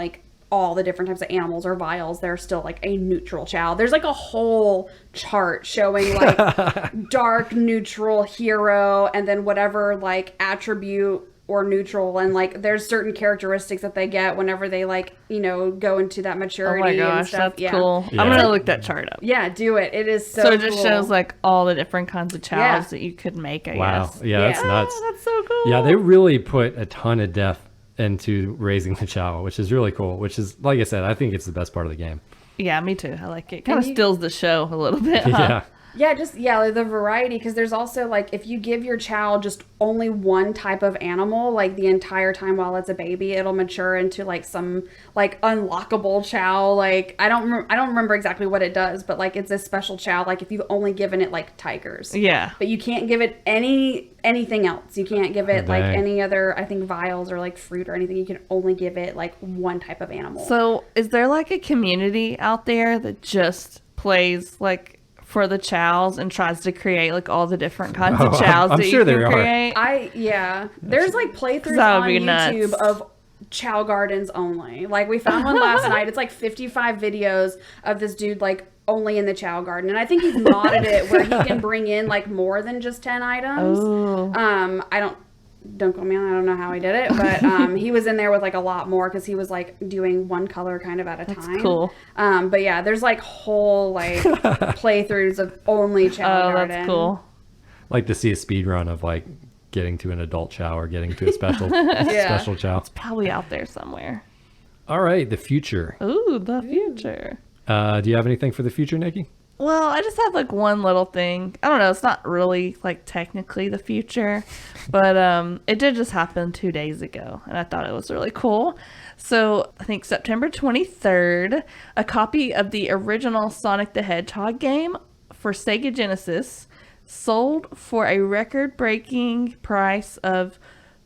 [SPEAKER 3] the different types of animals or vials, they're still like a neutral chow. There's like a whole chart showing like dark neutral hero and then whatever like attribute or neutral, and like there's certain characteristics that they get whenever they like, you know, go into that
[SPEAKER 1] Oh
[SPEAKER 3] maturity
[SPEAKER 1] my
[SPEAKER 3] and
[SPEAKER 1] gosh,
[SPEAKER 3] stuff.
[SPEAKER 1] that's
[SPEAKER 3] Yeah.
[SPEAKER 1] cool.
[SPEAKER 2] Yeah.
[SPEAKER 1] I'm gonna look that chart up.
[SPEAKER 3] Yeah, do it. It is so
[SPEAKER 1] So it just
[SPEAKER 3] cool.
[SPEAKER 1] shows like all the different kinds of chows
[SPEAKER 3] Yeah.
[SPEAKER 1] that you could make, I
[SPEAKER 2] Wow.
[SPEAKER 1] guess.
[SPEAKER 2] Yeah, that's
[SPEAKER 3] Yeah.
[SPEAKER 2] nuts.
[SPEAKER 1] Oh, that's so cool.
[SPEAKER 2] Yeah, they really put a ton of depth into raising the chow, which is really cool. Which is, like I said, I think it's the best part of the game.
[SPEAKER 1] Yeah, me too. I like it. Kind of
[SPEAKER 3] you-
[SPEAKER 1] steals the show a little bit. Huh?
[SPEAKER 2] Yeah.
[SPEAKER 3] Yeah, the variety, because there's also, like, if you give your child just only one type of animal, like, the entire time while it's a baby, it'll mature into, like, some, like, unlockable chow. Like, I don't remember exactly what it does, but, like, it's a special chow, like, if you've only given it, like, tigers.
[SPEAKER 1] Yeah.
[SPEAKER 3] But you can't give it anything else. You can't give it, like,
[SPEAKER 2] Dang.
[SPEAKER 3] any other, I think, vials or, like, fruit or anything. You can only give it, like, one type of animal.
[SPEAKER 1] So is there, like, a community out there that just plays, like, for the chows and tries to create, like, all the different kinds of chows
[SPEAKER 2] I'm
[SPEAKER 1] that
[SPEAKER 2] sure
[SPEAKER 1] you
[SPEAKER 2] there
[SPEAKER 1] can
[SPEAKER 2] are.
[SPEAKER 3] create? There's, like, playthroughs
[SPEAKER 1] That would
[SPEAKER 3] on
[SPEAKER 1] be
[SPEAKER 3] YouTube
[SPEAKER 1] nuts.
[SPEAKER 3] of chow gardens only. Like, we found one last night. It's like 55 videos of this dude, like, only in the chow garden, and I think he's modded it where he can bring in, like, more than just 10 items.
[SPEAKER 1] Oh.
[SPEAKER 3] Don't quote me on, I don't know how he did it, but he was in there with, like, a lot more because he was, like, doing one color kind of at a time.
[SPEAKER 1] Cool.
[SPEAKER 3] But yeah, there's, like, whole, like, playthroughs of only chow garden.
[SPEAKER 1] That's cool.
[SPEAKER 2] Like to see a speed run of like getting to an adult chow or getting to a special special chow.
[SPEAKER 1] Probably out there somewhere.
[SPEAKER 2] All right, the future.
[SPEAKER 1] Ooh, the future.
[SPEAKER 2] Do you have anything for the future, Nikki?
[SPEAKER 1] Well, I just have, like, one little thing. I don't know. It's not really, like, technically the future, but it did just happen 2 days ago, and I thought it was really cool. So I think September 23rd, a copy of the original Sonic the Hedgehog game for Sega Genesis sold for a record-breaking price of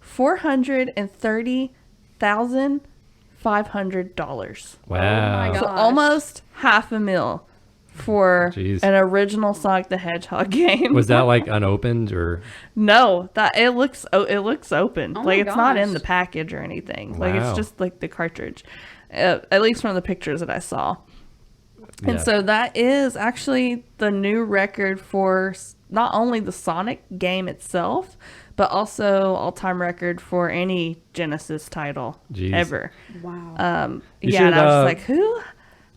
[SPEAKER 1] $430,500.
[SPEAKER 2] Wow.
[SPEAKER 3] Oh my
[SPEAKER 1] So
[SPEAKER 3] Gosh.
[SPEAKER 1] almost $500,000 for
[SPEAKER 2] Jeez.
[SPEAKER 1] an original Sonic the Hedgehog game.
[SPEAKER 2] Was that like unopened or?
[SPEAKER 1] No, that it looks open.
[SPEAKER 3] Oh my
[SPEAKER 1] Like, it's not in
[SPEAKER 3] gosh.
[SPEAKER 1] the package or anything. Like,
[SPEAKER 2] Wow.
[SPEAKER 1] it's just like the cartridge, at least from the pictures that I saw. And
[SPEAKER 2] Yeah.
[SPEAKER 1] so that is actually the new record for not only the Sonic game itself, but also all-time record for any Genesis title
[SPEAKER 2] Jeez.
[SPEAKER 1] ever.
[SPEAKER 3] Wow.
[SPEAKER 2] You
[SPEAKER 1] Yeah, and I
[SPEAKER 2] should,
[SPEAKER 1] was just like, who?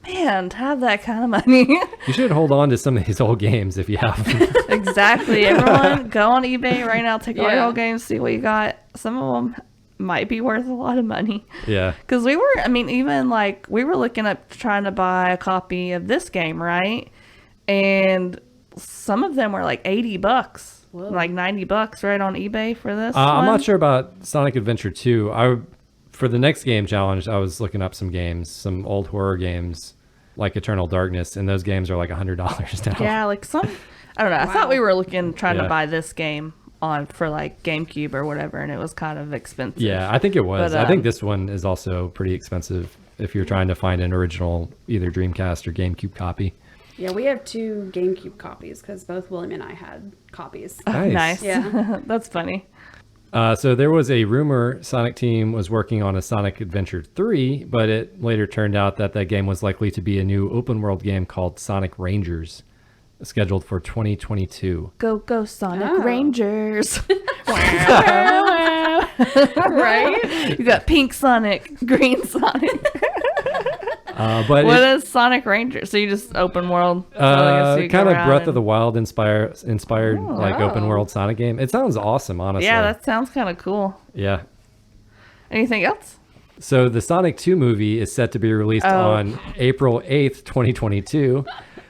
[SPEAKER 1] Man, to have that kind of money.
[SPEAKER 2] You should hold on to some of these old games if you have them.
[SPEAKER 1] Exactly. Everyone, go on eBay right now, take all your
[SPEAKER 3] Yeah.
[SPEAKER 1] old games, see what you got. Some of them might be worth a lot of money.
[SPEAKER 2] Yeah.
[SPEAKER 1] Because we were looking up trying to buy a copy of this game, right? And some of them were like $80,
[SPEAKER 3] Whoa.
[SPEAKER 1] like $90 right on eBay for this.
[SPEAKER 2] I'm
[SPEAKER 1] one.
[SPEAKER 2] not sure about Sonic Adventure 2. For the next game challenge, I was looking up some games, some old horror games like Eternal Darkness, and those games are like $100 now.
[SPEAKER 1] Yeah, like some, I don't know. I thought we were trying
[SPEAKER 2] Yeah.
[SPEAKER 1] to buy this game for like GameCube or whatever, and it was kind of expensive.
[SPEAKER 2] Yeah, I think it was.
[SPEAKER 1] But,
[SPEAKER 2] I think this one is also pretty expensive if you're trying to find an original either Dreamcast or GameCube copy.
[SPEAKER 3] Yeah, we have 2 GameCube copies because both William and I had copies.
[SPEAKER 1] Nice.
[SPEAKER 3] Yeah.
[SPEAKER 1] That's funny.
[SPEAKER 2] So there was a rumor Sonic Team was working on a Sonic Adventure 3, but it later turned out that that game was likely to be a new open world game called Sonic Rangers, scheduled for 2022.
[SPEAKER 1] Go Sonic
[SPEAKER 3] Oh.
[SPEAKER 1] Rangers.
[SPEAKER 3] Right?
[SPEAKER 1] You got pink Sonic, green Sonic.
[SPEAKER 2] But
[SPEAKER 1] What
[SPEAKER 2] it,
[SPEAKER 1] is Sonic Rangers? So you just open world? So I guess you go
[SPEAKER 2] kind of
[SPEAKER 1] around
[SPEAKER 2] Breath
[SPEAKER 1] and-
[SPEAKER 2] of the Wild inspired like
[SPEAKER 3] Oh.
[SPEAKER 2] open world Sonic game. It sounds awesome, honestly.
[SPEAKER 1] Yeah, that sounds kind of cool.
[SPEAKER 2] Yeah.
[SPEAKER 1] Anything else?
[SPEAKER 2] So the Sonic 2 movie is set to be released on April 8th, 2022.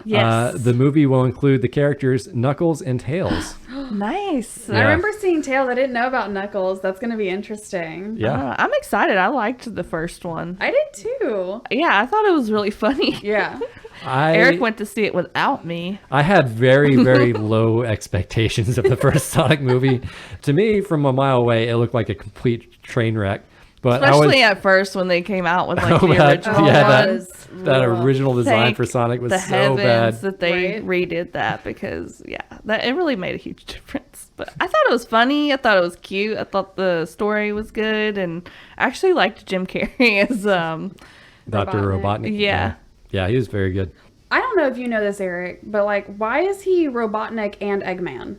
[SPEAKER 1] Yes.
[SPEAKER 2] The movie will include the characters Knuckles and Tails.
[SPEAKER 1] Nice.
[SPEAKER 3] I remember seeing Tails. I didn't know about Knuckles. That's going to be interesting.
[SPEAKER 2] Yeah.
[SPEAKER 1] I'm excited. I liked the first one.
[SPEAKER 3] I did too.
[SPEAKER 1] Yeah, I thought it was really funny.
[SPEAKER 3] Yeah.
[SPEAKER 1] Eric went to see it without me.
[SPEAKER 2] I had very, very low expectations of the first Sonic movie. To me, from a mile away, it looked like a complete train wreck. But
[SPEAKER 1] Especially at first when they came out with like the
[SPEAKER 2] that-
[SPEAKER 1] original
[SPEAKER 2] yeah,
[SPEAKER 1] ones.
[SPEAKER 2] that original design
[SPEAKER 1] Thank
[SPEAKER 2] for Sonic was
[SPEAKER 1] the
[SPEAKER 2] so
[SPEAKER 1] heavens
[SPEAKER 2] bad.
[SPEAKER 1] that they
[SPEAKER 3] Right?
[SPEAKER 1] redid that because that it really made a huge difference. But I thought it was funny. I thought it was cute. I thought the story was good, and I actually liked Jim Carrey as
[SPEAKER 2] Dr. Robotnik.
[SPEAKER 1] Yeah.
[SPEAKER 2] Yeah, he was very good.
[SPEAKER 3] I don't know if you know this, Eric, but like, why is he Robotnik and Eggman?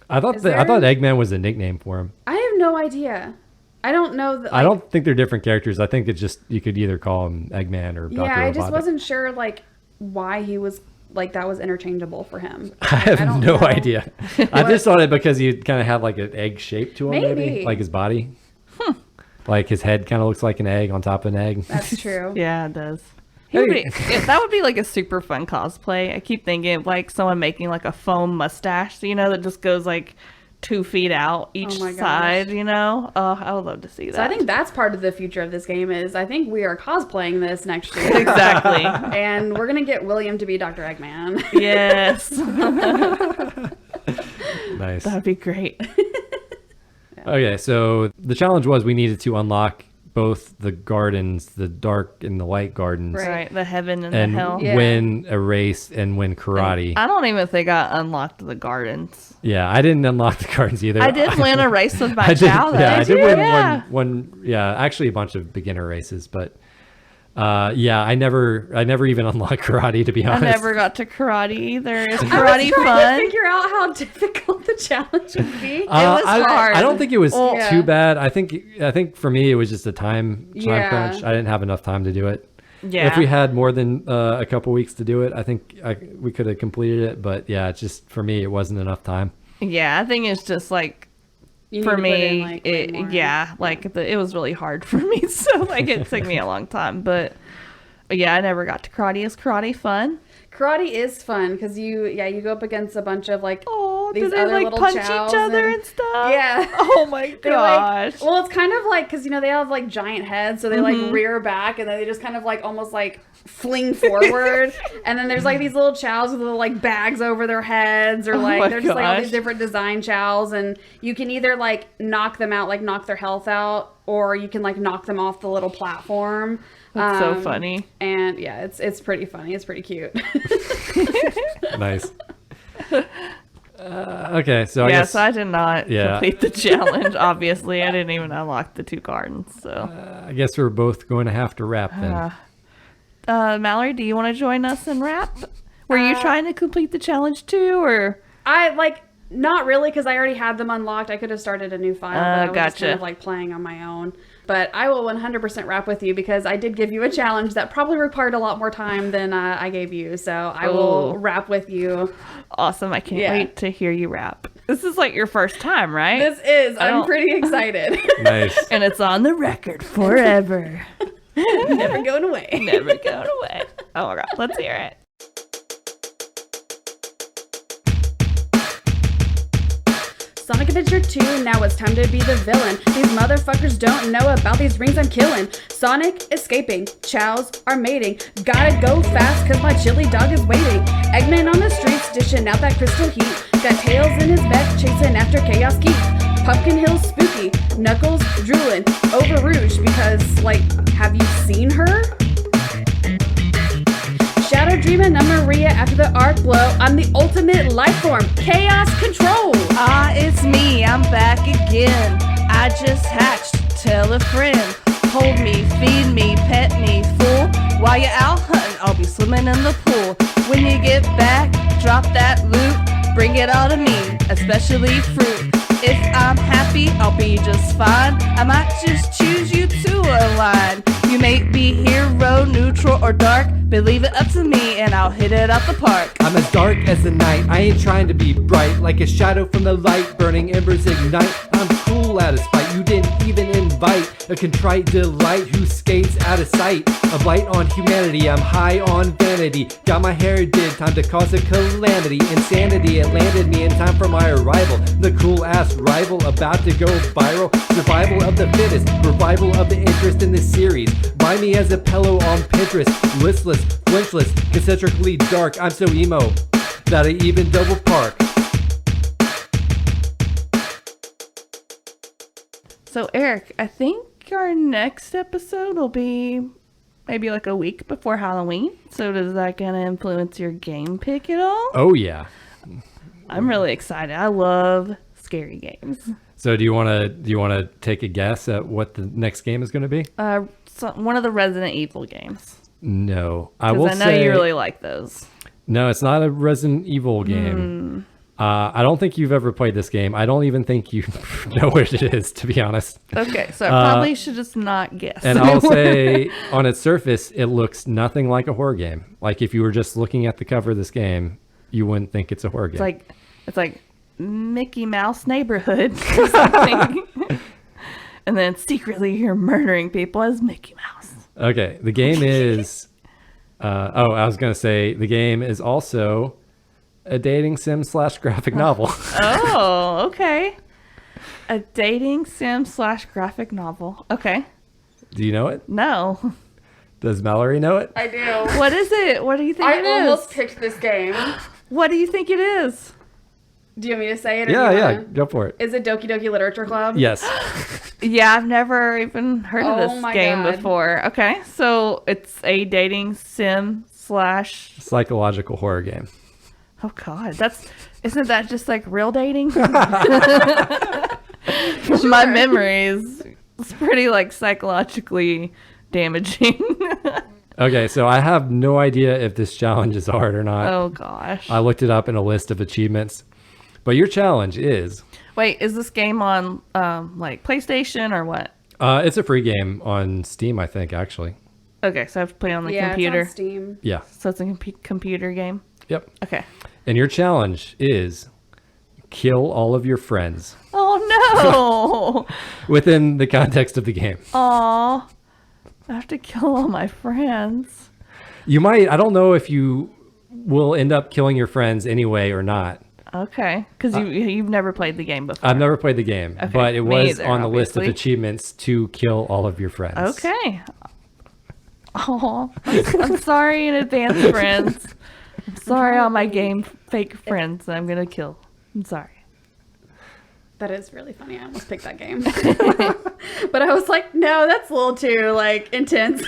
[SPEAKER 2] I thought Eggman was a nickname for him.
[SPEAKER 3] I have no idea. I don't know.
[SPEAKER 2] I don't think they're different characters. I think it's just you could either call him Eggman or Dr.
[SPEAKER 3] Yeah, I just
[SPEAKER 2] Robotnik.
[SPEAKER 3] wasn't sure like why he was like that was interchangeable for him.
[SPEAKER 2] I have
[SPEAKER 3] don't
[SPEAKER 2] no
[SPEAKER 3] know.
[SPEAKER 2] idea. I just thought it because he kind of had like an egg shape to him, maybe
[SPEAKER 3] Maybe.
[SPEAKER 2] like his body. Like his head kind of looks like an egg on top of an egg.
[SPEAKER 3] That's true.
[SPEAKER 1] Yeah, it does. That would be like a super fun cosplay. I keep thinking of like someone making like a foam mustache, that just goes like 2 feet out each side, Oh, I would love to see that.
[SPEAKER 3] So I think that's part of the future of this game is I think we are cosplaying this next year.
[SPEAKER 1] Exactly.
[SPEAKER 3] And we're going to get William to be Dr. Eggman.
[SPEAKER 1] Yes.
[SPEAKER 2] Nice.
[SPEAKER 1] That'd be great.
[SPEAKER 2] Okay, so the challenge was we needed to unlock both the gardens, the dark and the light gardens.
[SPEAKER 1] Right, the heaven and
[SPEAKER 2] And
[SPEAKER 1] the hell.
[SPEAKER 2] win a race and win karate.
[SPEAKER 1] I don't even think I unlocked the gardens.
[SPEAKER 2] Yeah, I didn't unlock the gardens either.
[SPEAKER 1] I did win a race with my
[SPEAKER 2] I did,
[SPEAKER 1] chow, though.
[SPEAKER 2] yeah, I did win
[SPEAKER 1] Yeah.
[SPEAKER 2] one. Yeah, actually a bunch of beginner races, but I never even unlocked karate, to be
[SPEAKER 1] I
[SPEAKER 2] honest.
[SPEAKER 1] never got to karate either. Is
[SPEAKER 3] I was
[SPEAKER 1] karate
[SPEAKER 3] trying to
[SPEAKER 1] fun?
[SPEAKER 3] figure out how difficult the challenge would be.
[SPEAKER 1] It was hard.
[SPEAKER 2] I don't think it was
[SPEAKER 3] Yeah.
[SPEAKER 2] too bad. I think for me it was just a time
[SPEAKER 3] Yeah.
[SPEAKER 2] crunch. I didn't have enough time to do it.
[SPEAKER 1] Yeah.
[SPEAKER 2] If we had more than a couple weeks to do it, I think we could have completed it. But yeah, it's just for me it wasn't enough time.
[SPEAKER 1] Yeah, I think it's just like
[SPEAKER 3] You
[SPEAKER 1] for
[SPEAKER 3] need to put in,
[SPEAKER 1] me,
[SPEAKER 3] like, way more.
[SPEAKER 1] it was really hard for me. So like it took me a long time, but yeah, I never got to karate. Is karate fun?
[SPEAKER 3] Karate is fun because you go up against a bunch of like
[SPEAKER 1] Oh, do
[SPEAKER 3] these
[SPEAKER 1] they
[SPEAKER 3] other
[SPEAKER 1] like
[SPEAKER 3] little
[SPEAKER 1] punch
[SPEAKER 3] chows
[SPEAKER 1] each other and stuff?
[SPEAKER 3] Yeah.
[SPEAKER 1] Oh my
[SPEAKER 3] They're like,
[SPEAKER 1] gosh.
[SPEAKER 3] well, it's kind of like because they have like giant heads, so they like rear back and then they just kind of like almost like fling forward, and then there's like these little chows with little like bags over their heads, or
[SPEAKER 1] my
[SPEAKER 3] like they're just like all these
[SPEAKER 1] gosh.
[SPEAKER 3] different design chows, and you can either like knock them out, like knock their health out, or you can like knock them off the little platform.
[SPEAKER 1] That's so funny.
[SPEAKER 3] And yeah, it's pretty funny. It's pretty cute.
[SPEAKER 2] Nice. Okay, so I guess
[SPEAKER 1] so I did not
[SPEAKER 2] Yeah.
[SPEAKER 1] complete the challenge. Obviously, I didn't even unlock the 2 gardens. So,
[SPEAKER 2] I guess we're both going to have to wrap then.
[SPEAKER 1] Mallory, do you want to join us and rap? Were you trying to complete the challenge too, or?
[SPEAKER 3] I like not really because I already had them unlocked. I could have started a new file, but I was just kind
[SPEAKER 1] Gotcha.
[SPEAKER 3] of like playing on my own. But I will 100% rap with you because I did give you a challenge that probably required a lot more time than I gave you. So I will rap with you.
[SPEAKER 1] Awesome! I can't
[SPEAKER 3] Yeah.
[SPEAKER 1] wait to hear you rap. This is like your first time, right?
[SPEAKER 3] This is. I'm
[SPEAKER 1] don't-
[SPEAKER 3] pretty excited.
[SPEAKER 2] Nice.
[SPEAKER 1] And it's on the record forever.
[SPEAKER 3] Never going away.
[SPEAKER 1] Never going away. Oh my god, let's hear it.
[SPEAKER 3] Sonic Adventure 2, now it's time to be the villain. These motherfuckers don't know about these rings I'm killing. Sonic escaping, chows are mating. Gotta go fast cause my chili dog is waiting. Eggman on the streets dishing out that crystal heat. Got tails in his back chasing after Chaos Keith. Pumpkin Hill spooky, Knuckles drooling. Over Rouge because, like, have you seen her? Shadow Dreamin', I'm Maria after the arc blow. I'm the ultimate life form, chaos control.
[SPEAKER 1] Ah, it's me, I'm back again. I just hatched, tell a friend. Hold me, feed me, pet me, fool. While you're out hunting, I'll be swimming in the pool. When you get back, drop that loot. Bring it all to me, especially fruit. If I'm happy, I'll be just fine. I might just choose you to align. You may be hero, neutral, or dark, but leave it up to me and I'll hit it out the park.
[SPEAKER 2] I'm as dark as the night. I ain't trying to be bright. Like a shadow from the light, burning embers ignite. I'm cool out of spite. You didn't even invite a contrite delight who skates out of sight. A blight on humanity. I'm high on vanity. Got my hair did. Time to cause a calamity. Insanity. It landed me in time for my arrival. The cool ass rival about to go viral. Survival of the fittest. Revival of the interest in this series. Buy me as a pillow on Pinterest. Listless, flinchless, concentrically dark. I'm so emo that I even double park.
[SPEAKER 1] So, Eric, I think our next episode will be maybe like a week before Halloween. So, does that going to influence your game pick at all?
[SPEAKER 2] Oh yeah.
[SPEAKER 1] I'm really excited. I love scary games.
[SPEAKER 2] So do you want to take a guess at what the next game is going to be?
[SPEAKER 1] So one of the Resident Evil games.
[SPEAKER 2] No, I
[SPEAKER 1] Because
[SPEAKER 2] will
[SPEAKER 1] I know
[SPEAKER 2] say
[SPEAKER 1] you really like those.
[SPEAKER 2] no. It's not a Resident Evil game. I don't think you've ever played this game. I don't even think you know what it is, to be honest.
[SPEAKER 1] Okay, so I probably should just not guess.
[SPEAKER 2] And I'll say, on its surface, it looks nothing like a horror game. Like if you were just looking at the cover of this game, you wouldn't think it's a horror game.
[SPEAKER 1] It's like Mickey Mouse Neighborhood or something. And then secretly you're murdering people as Mickey Mouse.
[SPEAKER 2] Okay, the game is I was going to say the game is also a dating sim / graphic novel.
[SPEAKER 1] Oh, okay. A dating sim / graphic novel. Okay.
[SPEAKER 2] Do you know it?
[SPEAKER 1] No.
[SPEAKER 2] Does Mallory know it?
[SPEAKER 3] I do.
[SPEAKER 1] What is it? What do you think it is?
[SPEAKER 3] I almost picked this game.
[SPEAKER 1] What do you think it is?
[SPEAKER 3] Do you want me to say it? Or
[SPEAKER 2] Yeah, go for it.
[SPEAKER 3] Is it Doki Doki Literature Club?
[SPEAKER 2] Yes.
[SPEAKER 1] Yeah, I've never even heard of this game
[SPEAKER 3] God.
[SPEAKER 1] before. Okay, so it's a dating sim /
[SPEAKER 2] Psychological horror game.
[SPEAKER 1] Oh God, isn't that just like real dating? My memories. It's pretty like psychologically damaging.
[SPEAKER 2] Okay, so I have no idea if this challenge is hard or not.
[SPEAKER 1] Oh gosh.
[SPEAKER 2] I looked it up in a list of achievements. But your challenge is...
[SPEAKER 1] Wait, is this game on like PlayStation or what?
[SPEAKER 2] It's a free game on Steam, I think, actually.
[SPEAKER 1] Okay, so I have to play on the computer.
[SPEAKER 3] It's on Steam.
[SPEAKER 2] Yeah.
[SPEAKER 1] So it's a computer game.
[SPEAKER 2] Yep.
[SPEAKER 1] Okay.
[SPEAKER 2] And your challenge is kill all of your friends
[SPEAKER 1] Oh no!
[SPEAKER 2] within the context of the game.
[SPEAKER 1] Aw, I have to kill all my friends.
[SPEAKER 2] You might... I don't know if you will end up killing your friends anyway or not.
[SPEAKER 1] Okay, because you've never played the game before.
[SPEAKER 2] I've never played the game,
[SPEAKER 1] Okay,
[SPEAKER 2] but it
[SPEAKER 1] me
[SPEAKER 2] was
[SPEAKER 1] either,
[SPEAKER 2] on the list of
[SPEAKER 1] obviously.
[SPEAKER 2] achievements to kill all of your friends.
[SPEAKER 1] Okay. Oh, I'm sorry in advance, friends. I'm sorry, all my fake friends that I'm gonna kill. I'm sorry.
[SPEAKER 3] That is really funny. I almost picked that game. But I was like, no, that's a little too like intense.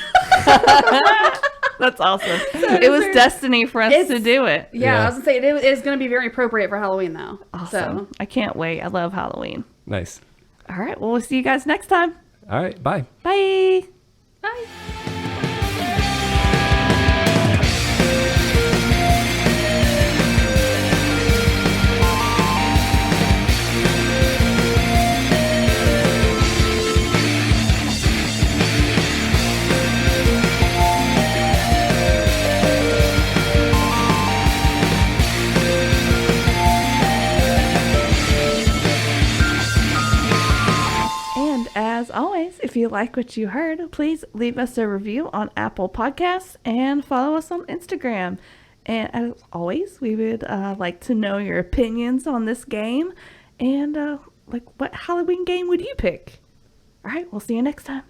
[SPEAKER 1] That's awesome. It was destiny for us to do it.
[SPEAKER 3] Yeah, I was gonna say it is gonna be very appropriate for Halloween though.
[SPEAKER 1] Awesome.
[SPEAKER 3] So
[SPEAKER 1] I can't wait. I love Halloween.
[SPEAKER 2] Nice.
[SPEAKER 1] All right. Well, we'll see you guys next time.
[SPEAKER 2] All right, bye.
[SPEAKER 1] Bye.
[SPEAKER 3] bye.
[SPEAKER 1] As always, if you like what you heard, please leave us a review on Apple Podcasts and follow us on Instagram. And as always, we would like to know your opinions on this game and like what Halloween game would you pick? All right, we'll see you next time.